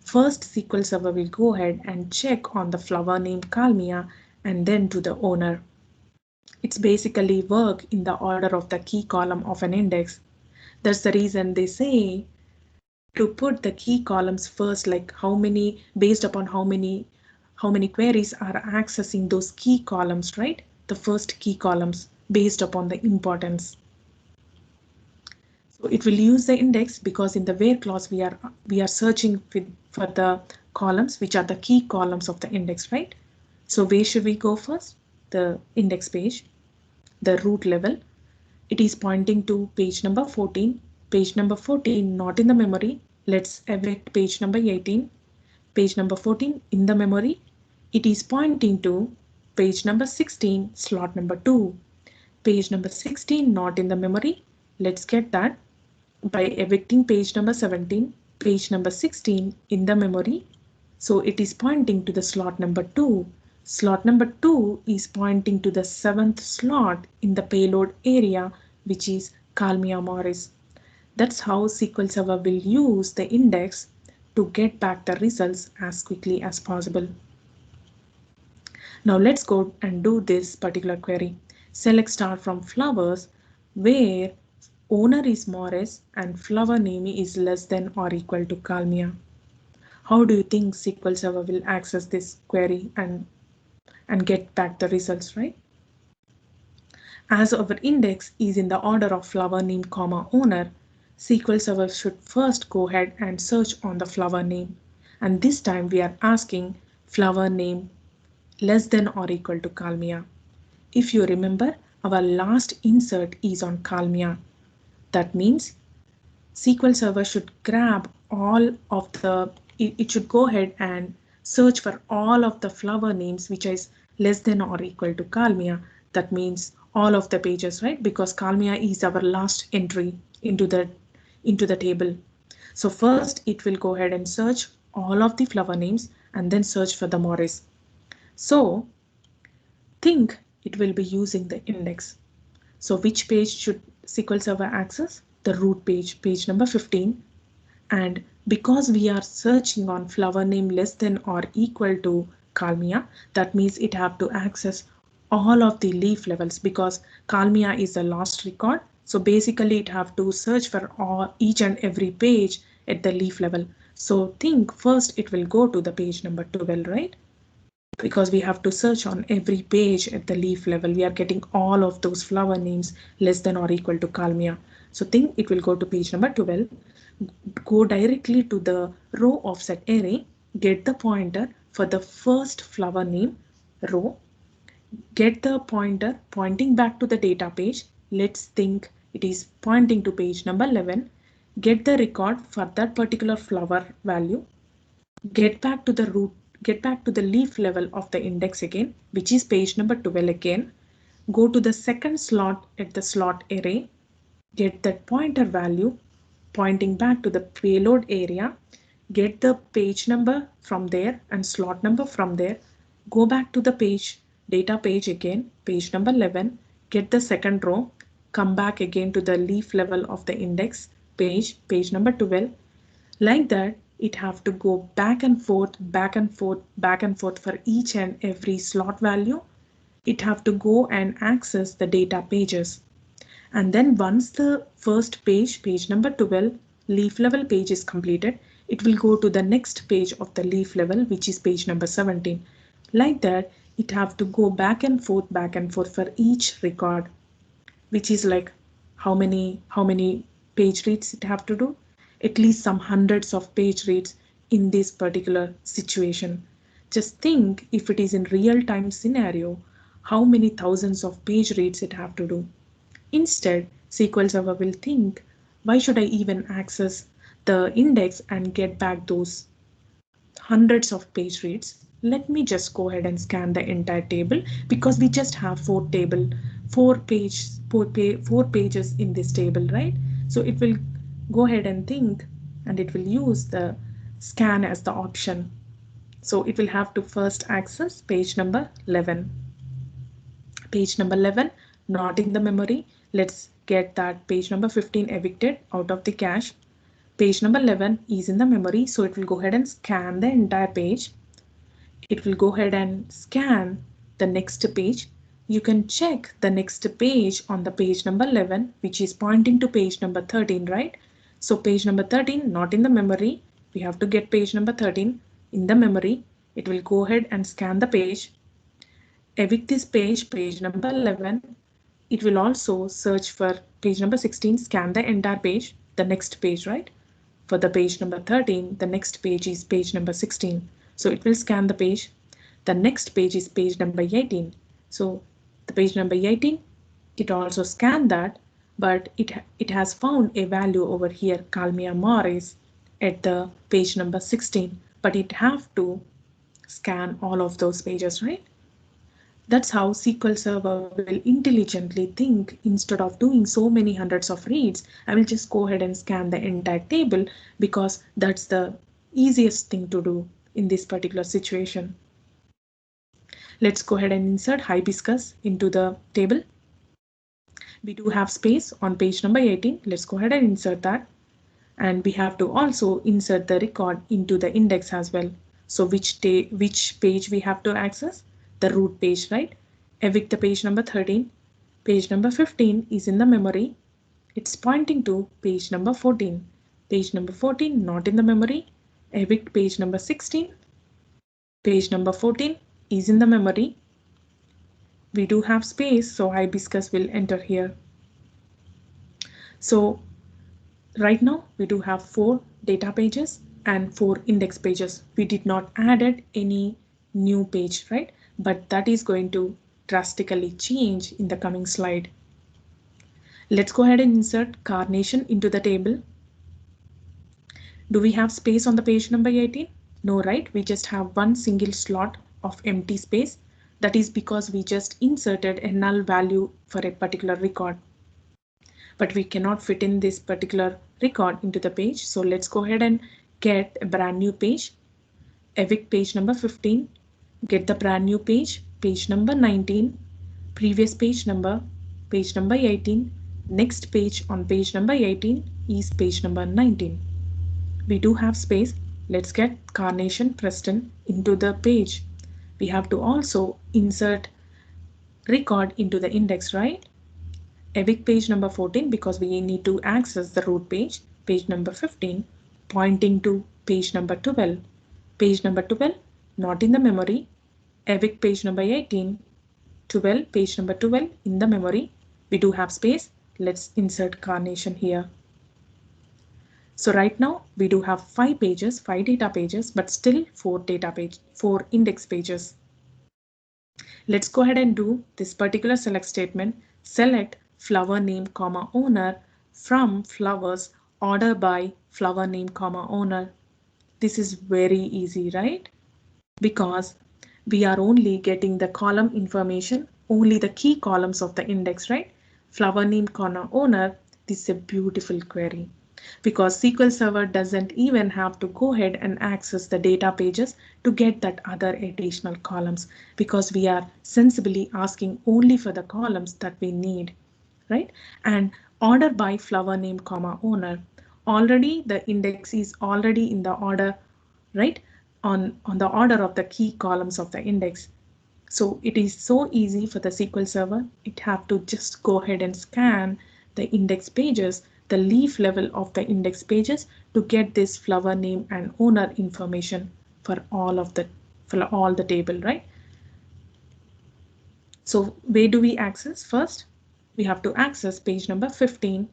first SQL Server will go ahead and check on the flower name Kalmia and then to the owner. It's basically work in the order of the key column of an index. That's the reason they say to put the key columns first, like how many, based upon how many queries are accessing those key columns, right? The first key columns based upon the importance. So it will use the index because in the where clause we are searching for the columns which are the key columns of the index, right? So where should we go first? The index page, the root level. It is pointing to page number 14. Page number 14 not in the memory. Let's evict page number 18. Page number 14 in the memory. It is pointing to page number 16, slot number 2. Page number 16 not in the memory. Let's get that by evicting page number 17. Page number 16 in the memory. So it is pointing to the slot number 2. Slot number 2 is pointing to the 7th slot in the payload area, which is Kalmia Morris. That's how SQL Server will use the index to get back the results as quickly as possible. Now let's go and do this particular query. Select star from flowers where owner is Morris and flower name is less than or equal to Kalmia. How do you think SQL Server will access this query and get back the results, right? As our index is in the order of flower name comma owner, SQL Server should first go ahead and search on the flower name. And this time we are asking flower name less than or equal to Kalmia. If you remember, our last insert is on Kalmia. That means SQL Server should grab all of it should go ahead and search for all of the flower names which is less than or equal to Kalmia. That means all of the pages, right? Because Kalmia is our last entry into the table. So first it will go ahead and search all of the flower names and then search for the Morris. So think it will be using the index. So which page should SQL Server access? The root page, page number 15. And because we are searching on flower name less than or equal to Kalmia, that means it have to access all of the leaf levels because Kalmia is the last record. So basically it have to search for each and every page at the leaf level. So think first it will go to the page number 12, right? Because we have to search on every page at the leaf level. We are getting all of those flower names less than or equal to Kalmia. So think it will go to page number 12, go directly to the row offset array, get the pointer for the first flower name row, get the pointer pointing back to the data page. Let's think it is pointing to page number 11. Get the record for that particular flower value. Get back to the root, get back to the leaf level of the index again, which is page number 12 again. Go to the second slot at the slot array. Get that pointer value pointing back to the payload area. Get the page number from there and slot number from there. Go back to the page, data page again, page number 11. Get the second row. Come back again to the leaf level of the index page, page number 12. Like that, it have to go back and forth, back and forth, back and forth for each and every slot value. It have to go and access the data pages. And then once the first page, page number 12, leaf level page is completed, it will go to the next page of the leaf level, which is page number 17. Like that, it have to go back and forth for each record, which is like how many page reads it have to do? At least some hundreds of page reads in this particular situation. Just think if it is in real time scenario, how many thousands of page reads it have to do. Instead, SQL Server will think, why should I even access the index and get back those hundreds of page reads? Let me just go ahead and scan the entire table because we just have four pages in this table, right? So it will go ahead and think and it will use the scan as the option. So it will have to first access page number 11. Page number 11 not in the memory. Let's get that page number 15 evicted out of the cache. Page number 11 is in the memory, so it will go ahead and scan the entire page. It will go ahead and scan the next page. You can check the next page on the page number 11, which is pointing to page number 13, right? So page number 13 not in the memory. We have to get page number 13 in the memory. It will go ahead and scan the page, evict this page, page number 11. It will also search for page number 16, scan the entire page, the next page, right? For the page number 13, the next page is page number 16. So it will scan the page. The next page is page number 18. So the page number 18, it also scanned that, but it has found a value over here, Kalmia Morris, at the page number 16, but it have to scan all of those pages, right? That's how SQL Server will intelligently think. Instead of doing so many hundreds of reads, I will just go ahead and scan the entire table because that's the easiest thing to do in this particular situation. Let's go ahead and insert hibiscus into the table. We do have space on page number 18. Let's go ahead and insert that. And we have to also insert the record into the index as well. So which page we have to access? The root page, right? Evict the page number 13. Page number 15 is in the memory. It's pointing to page number 14. Page number 14 not in the memory. Evict page number 16. Page number 14 is in the memory. We do have space, so hibiscus will enter here. So right now we do have 4 data pages and 4 index pages. We did not added any new page, right? But that is going to drastically change in the coming slide. Let's go ahead and insert Carnation into the table. Do we have space on the page number 18? No, right? We just have one single slot of empty space. That is because we just inserted a null value for a particular record. But we cannot fit in this particular record into the page. So let's go ahead and get a brand new page. Evict page number 15. Get the brand new page, page number 19. Previous page number 18. Next page on page number 18 is page number 19. We do have space. Let's get Carnation Preston into the page. We have to also insert record into the index, right? Evict page number 14 because we need to access the root page. Page number 15 pointing to page number 12. Page number 12 not in the memory. Evict page number 18. 12, page number 12 in the memory. We do have space. Let's insert Carnation here. So right now we do have 5 pages, 5 data pages, but still 4 index pages. Let's go ahead and do this particular select statement. Select flower name, comma, owner from flowers order by flower name, comma, owner. This is very easy, right? Because we are only getting the column information, only the key columns of the index, right? Flower name, comma, owner. This is a beautiful query because SQL Server doesn't even have to go ahead and access the data pages to get that other additional columns because we are sensibly asking only for the columns that we need, right? And order by flower name, comma, owner. Already the index is already in the order, right? On the order of the key columns of the index. So it is so easy for the SQL Server. It have to just go ahead and scan the index pages, the leaf level of the index pages to get this flower name and owner information for all the table, right? So where do we access? First, we have to access page number 15.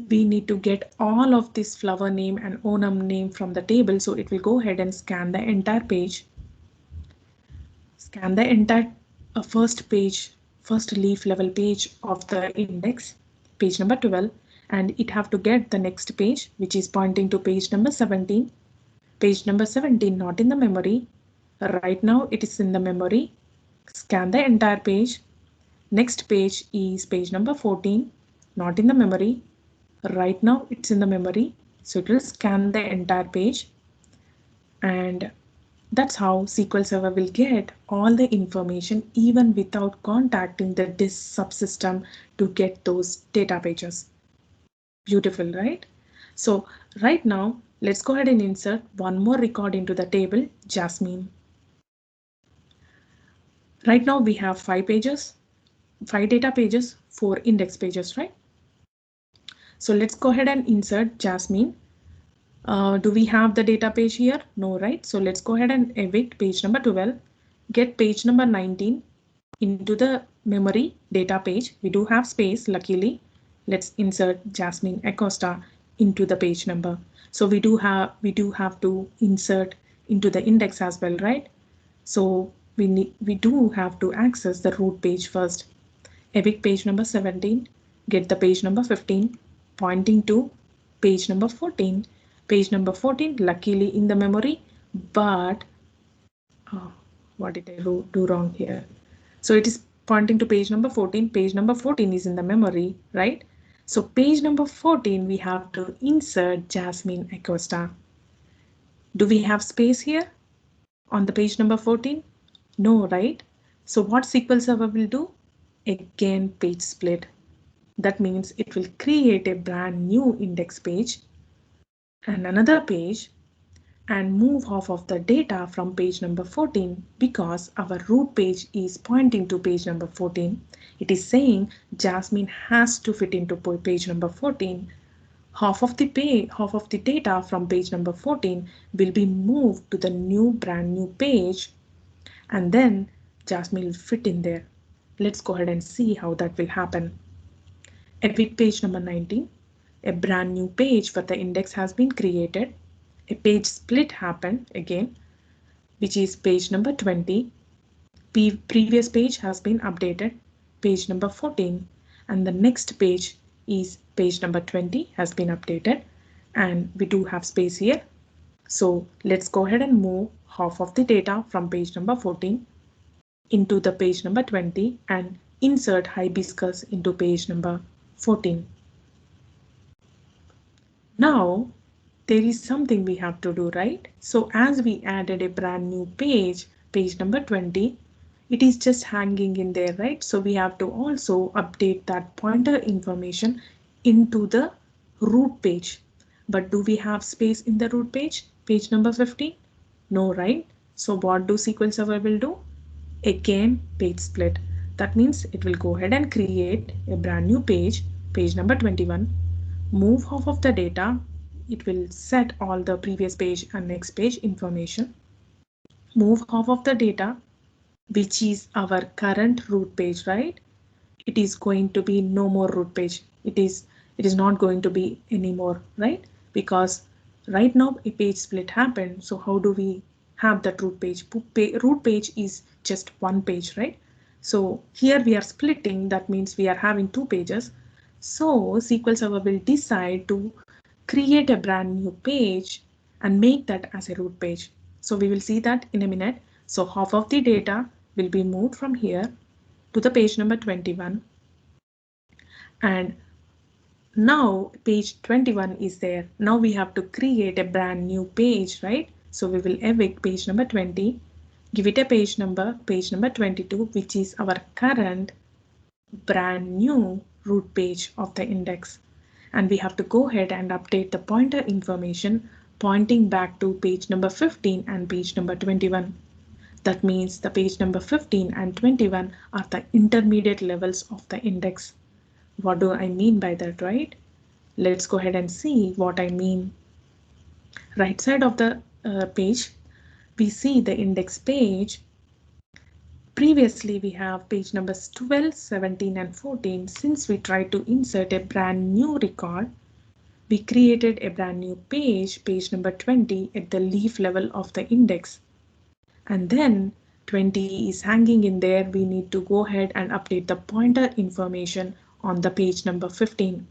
We need to get all of this flower name and owner name from the table. So it will go ahead and scan the entire page. Scan the entire first leaf level page of the index, page number 12. And it have to get the next page, which is pointing to page number 17. Page number 17 not in the memory. Right now it is in the memory. Scan the entire page. Next page is page number 14, not in the memory. Right now it's in the memory. So it will scan the entire page. And that's how SQL Server will get all the information even without contacting the disk subsystem to get those data pages. Beautiful, right? So right now, let's go ahead and insert one more record into the table, Jasmine. Right now we have 5 pages, 5 data pages, 4 index pages, right? So let's go ahead and insert Jasmine. Do we have the data page here? No, right? So let's go ahead and evict page number 12, get page number 19 into the memory data page. We do have space, luckily. Let's insert Jasmine Acosta into the page number. So we do have to insert into the index as well, right? So we do have to access the root page first. Evict page number 17, get the page number 15, pointing to page number 14. Page number 14, luckily in the memory, but what did I do wrong here? So it is pointing to page number 14. Page number 14 is in the memory, right? So page number 14, we have to insert Jasmine Acosta. Do we have space here on the page number 14? No, right? So what SQL Server will do? Again, page split. That means it will create a brand new index page and another page and move half of the data from page number 14 because our root page is pointing to page number 14. It is saying Jasmine has to fit into page number 14. Half of the data from page number 14 will be moved to the brand new page, and then Jasmine will fit in there. Let's go ahead and see how that will happen. With page number 19, a brand new page for the index has been created. A page split happened again, which is page number 20. Previous page has been updated, page number 14, and the next page is page number 20 has been updated, and we do have space here. So let's go ahead and move half of the data from page number 14 into the page number 20 and insert hibiscus into page number 14. Now there is something we have to do, right? So as we added a brand new page, page number 20, it is just hanging in there, right? So we have to also update that pointer information into the root page. But do we have space in the root page, page number 15? No, right? So what do SQL Server will do? Again, page split. That means it will go ahead and create a brand new page, page number 21, move half of the data. It will set all the previous page and next page information, move half of the data, which is our current root page, right? It is going to be no more root page. It is not going to be anymore, right? Because right now a page split happened. So how do we have that root page? Root page is just one page, right? So here we are splitting. That means we are having two pages. So SQL Server will decide to create a brand new page and make that as a root page. So we will see that in a minute. So half of the data will be moved from here to the page number 21, and now page 21 is there. Now we have to create a brand new page, right? So we will evict page number 20, give it a page number 22, which is our current brand new root page of the index. And we have to go ahead and update the pointer information pointing back to page number 15 and page number 21. That means the page number 15 and 21 are the intermediate levels of the index. What do I mean by that, right? Let's go ahead and see what I mean. Right side of the page, we see the index page. Previously, we have page numbers 12, 17, and 14. Since we tried to insert a brand new record, we created a brand new page, page number 20, at the leaf level of the index. And then 20 is hanging in there. We need to go ahead and update the pointer information on the page number 15.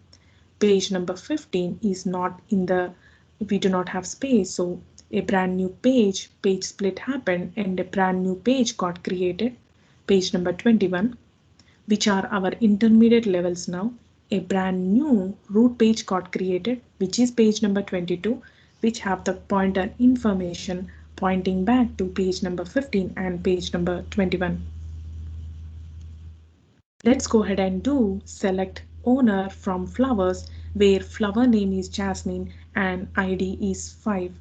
Page number 15 is not in the, we do not have space. So a brand new page split happened and a brand new page got created. Page number 21, which are our intermediate levels now. A brand new root page got created, which is page number 22, which have the pointer information pointing back to page number 15 and page number 21. Let's go ahead and do select owner from flowers, where flower name is Jasmine and ID is 5.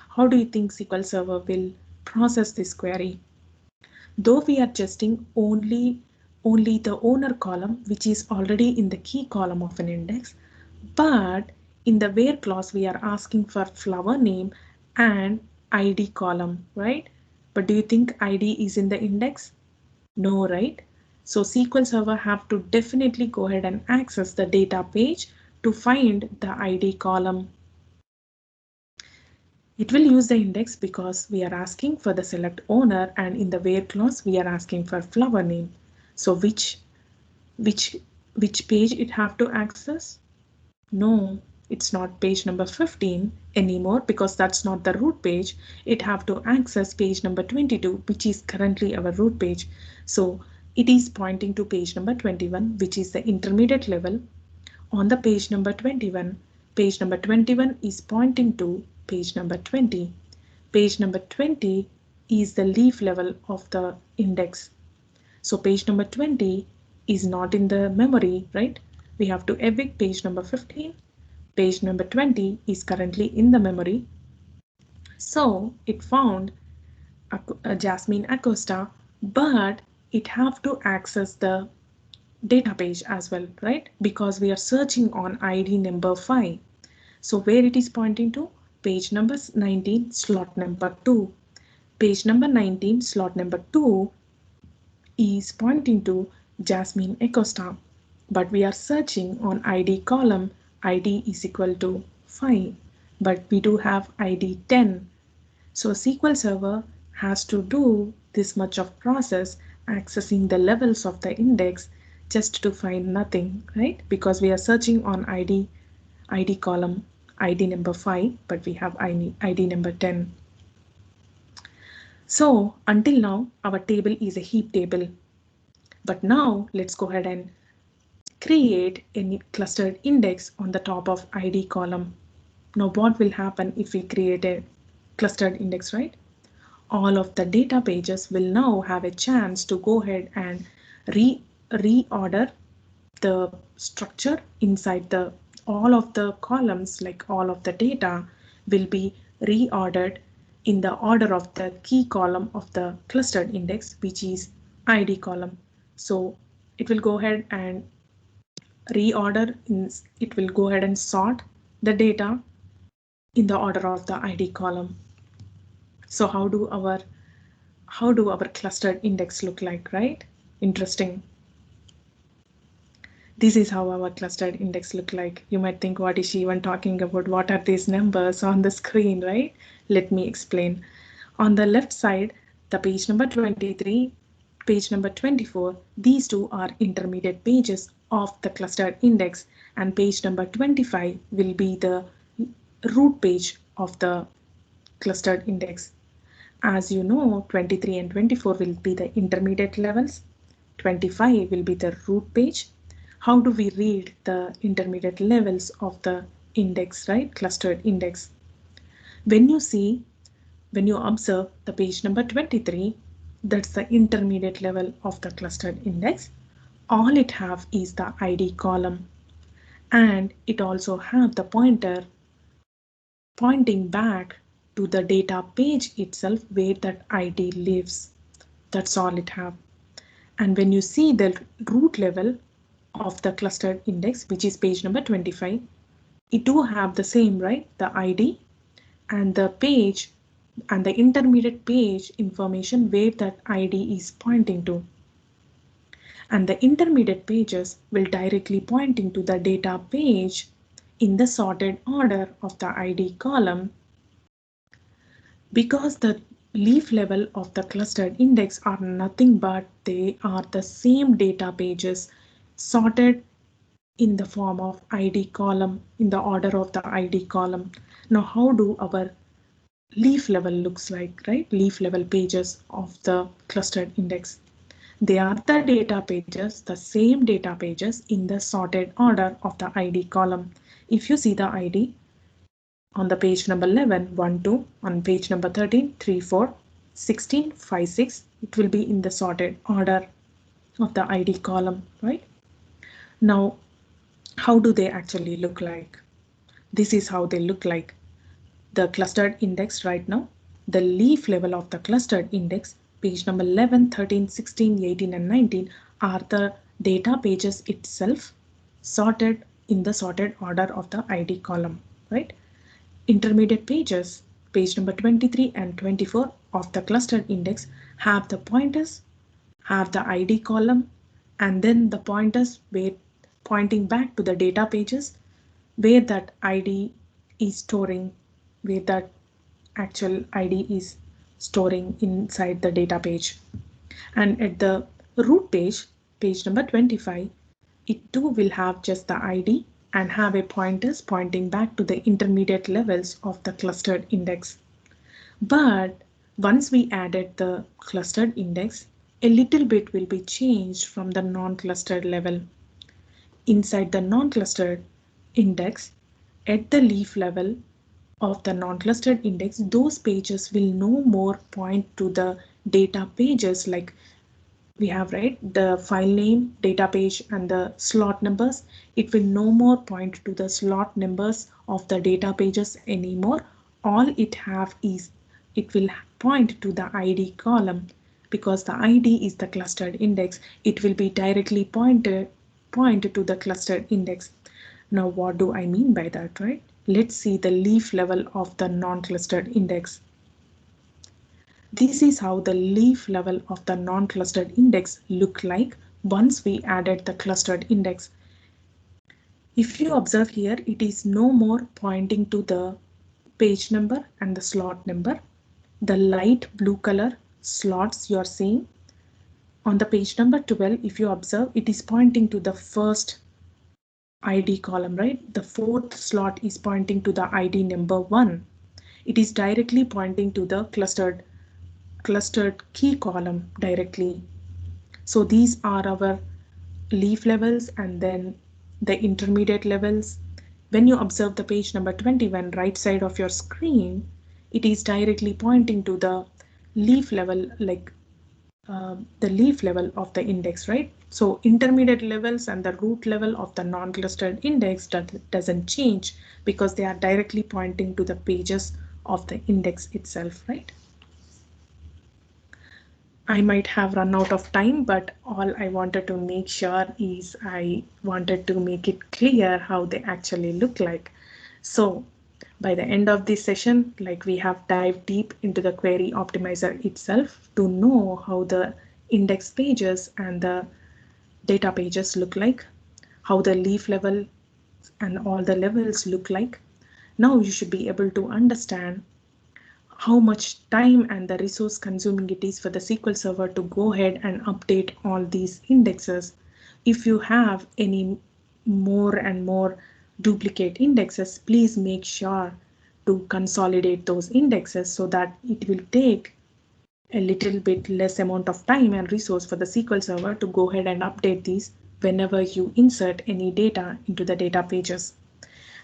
How do you think SQL Server will process this query? Though we are adjusting only the owner column, which is already in the key column of an index, but in the where clause we are asking for flower name and ID column, right? But do you think ID is in the index? No, right? So SQL Server have to definitely go ahead and access the data page to find the ID column. It will use the index because we are asking for the select owner, and in the where clause we are asking for flower name. So which page it have to access? No, it's not page number 15 anymore because that's not the root page. It have to access page number 22, which is currently our root page. So it is pointing to page number 21, which is the intermediate level. On the page number 21, page number 21 is pointing to page number 20. Page number 20 is the leaf level of the index. So page number 20 is not in the memory, right? We have to evict page number 15. Page number 20 is currently in the memory. So it found Jasmine Acosta, but it have to access the data page as well, right? Because we are searching on ID number 5. So where it is pointing to? Page number 19, slot number 2. Page number 19, slot number 2 is pointing to Jasmine Acosta. But we are searching on ID column. ID is equal to 5. But we do have ID 10. So SQL Server has to do this much of process accessing the levels of the index just to find nothing, right? Because we are searching on ID column, ID number 5, but we have ID number 10. So until now, our table is a heap table. But now let's go ahead and create a clustered index on the top of ID column. Now what will happen if we create a clustered index, right? All of the data pages will now have a chance to go ahead and reorder the structure inside the all of the columns, like all of the data will be reordered in the order of the key column of the clustered index, which is ID column. So it will go ahead and it will go ahead and sort the data in the order of the ID column. So how do our clustered index look like, right? Interesting. This is how our clustered index look like. You might think, what is she even talking about? What are these numbers on the screen, right? Let me explain. On the left side, the page number 23, page number 24, these two are intermediate pages of the clustered index, and page number 25 will be the root page of the clustered index. As you know, 23 and 24 will be the intermediate levels. 25 will be the root page. How do we read the intermediate levels of the index, right? Clustered index. When you observe the page number 23, that's the intermediate level of the clustered index. All it have is the ID column, and it also have the pointer pointing back to the data page itself where that ID lives. That's all it have. And when you see the root level of the clustered index, which is page number 25, it do have the same, right? The ID and the page and the intermediate page information where that ID is pointing to. And the intermediate pages will directly pointing to the data page in the sorted order of the ID column. Because the leaf level of the clustered index are nothing but they are the same data pages sorted in the form of ID column, in the order of the ID column. Now how do our leaf level looks like, right? Leaf level pages of the clustered index. They are the data pages, the same data pages in the sorted order of the ID column. If you see the ID on the page number 11, 1, 2, on page number 13, 3, 4, 16, 5, 6, it will be in the sorted order of the ID column, right? Now, how do they actually look like? This is how they look like. The clustered index right now, the leaf level of the clustered index, page number 11, 13, 16, 18, and 19 are the data pages itself sorted in the sorted order of the ID column, right? Intermediate pages, page number 23 and 24 of the clustered index have the pointers, have the ID column, and then the pointers where pointing back to the data pages where that ID is storing, where that actual ID is storing inside the data page. And at the root page, page number 25, it too will have just the ID and have a pointers pointing back to the intermediate levels of the clustered index. But once we added the clustered index, a little bit will be changed from the non-clustered level. Inside the non-clustered index, at the leaf level of the non-clustered index, those pages will no more point to the data pages like we have, right? The file name, data page, and the slot numbers. It will no more point to the slot numbers of the data pages anymore. All it have is it will point to the ID column. Because the ID is the clustered index, it will be directly point to the clustered index. Now what do I mean by that, right? let's see the leaf level of the non-clustered index. This is how the leaf level of the non-clustered index look like once we added the clustered index. If you observe here, it is no more pointing to the page number and the slot number. The light blue color slots you are seeing on the page number 12, if you observe, it is pointing to the first ID column, right? The fourth slot is pointing to the ID number 1. It is directly pointing to the clustered key column directly. So these are our leaf levels and then the intermediate levels. When you observe the page number 21 right side of your screen, it is directly pointing to the leaf level, like the leaf level of the index, right? So intermediate levels and the root level of the non-clustered index doesn't change because they are directly pointing to the pages of the index itself, right? I might have run out of time, but all I wanted to make sure is I wanted to make it clear how they actually look like. So by the end of this session, like we have dived deep into the query optimizer itself to know how the index pages and the data pages look like, how the leaf level and all the levels look like. Now you should be able to understand how much time and the resource consuming it is for the SQL Server to go ahead and update all these indexes. If you have any more and more duplicate indexes, please make sure to consolidate those indexes so that it will take a little bit less amount of time and resource for the SQL Server to go ahead and update these whenever you insert any data into the data pages.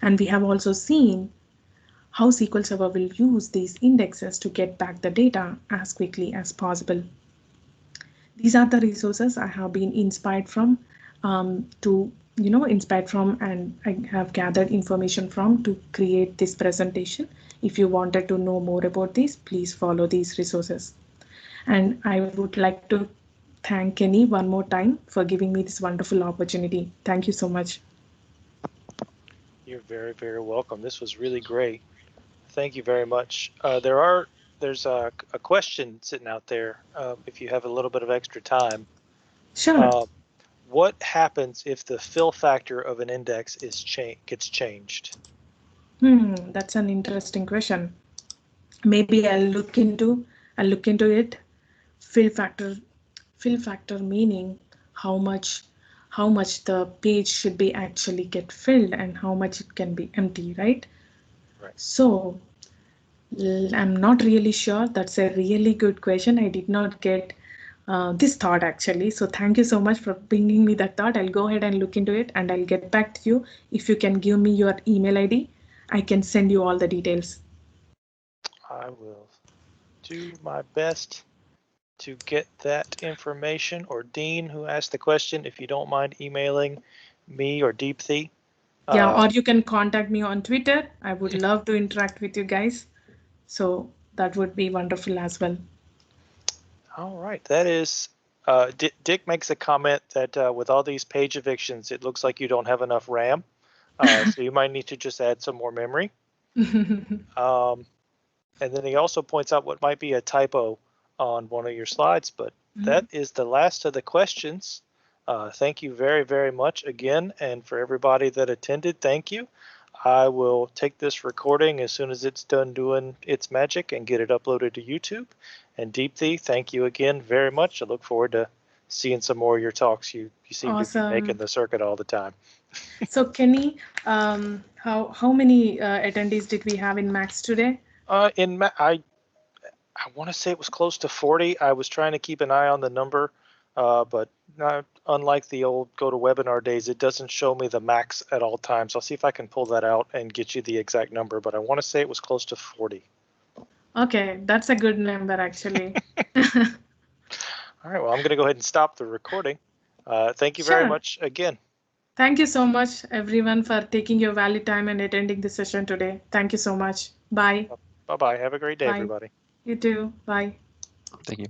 And we have also seen how SQL Server will use these indexes to get back the data as quickly as possible. These are the resources I have been inspired from and I have gathered information from to create this presentation. If you wanted to know more about this, please follow these resources. And I would like to thank Kenny one more time for giving me this wonderful opportunity. Thank you so much. You're very, very welcome. This was really great. Thank you very much. There's a question sitting out there. If you have a little bit of extra time. Sure. What happens if the fill factor of an index gets changed? That's an interesting question. Maybe I'll look into it. Fill factor meaning how much the page should be actually get filled and how much it can be empty, right? Right. So I'm not really sure. That's a really good question. I did not get this thought actually. So thank you so much for bringing me that thought. I'll go ahead and look into it and I'll get back to you. If you can give me your email ID, I can send you all the details. I will do my best to get that information. Or Dean, who asked the question, if you don't mind emailing me or Deepthi. Yeah, or you can contact me on Twitter. I would love to interact with you guys. So that would be wonderful as well. All right, that is, Dick makes a comment that with all these page evictions, it looks like you don't have enough RAM. So you might need to just add some more memory. And then he also points out what might be a typo on one of your slides, but that is the last of the questions. Thank you very, very much again. And for everybody that attended, thank you. I will take this recording as soon as it's done doing its magic and get it uploaded to YouTube. And Deepthi, thank you again very much. I look forward to seeing some more of your talks. You seem Awesome. to be making the circuit all the time. So Kenny, how many attendees did we have in Max today? I want to say it was close to 40. I was trying to keep an eye on the number, but unlike the old GoToWebinar days, it doesn't show me the max at all times. I'll see if I can pull that out and get you the exact number, but I want to say it was close to 40. Okay, that's a good number actually. All right, well, I'm going to go ahead and stop the recording. Thank you very much again. Thank you so much, everyone, for taking your valuable time and attending the session today. Thank you so much. Bye. Bye-bye. Have a great day, everybody. You too. Bye. Thank you.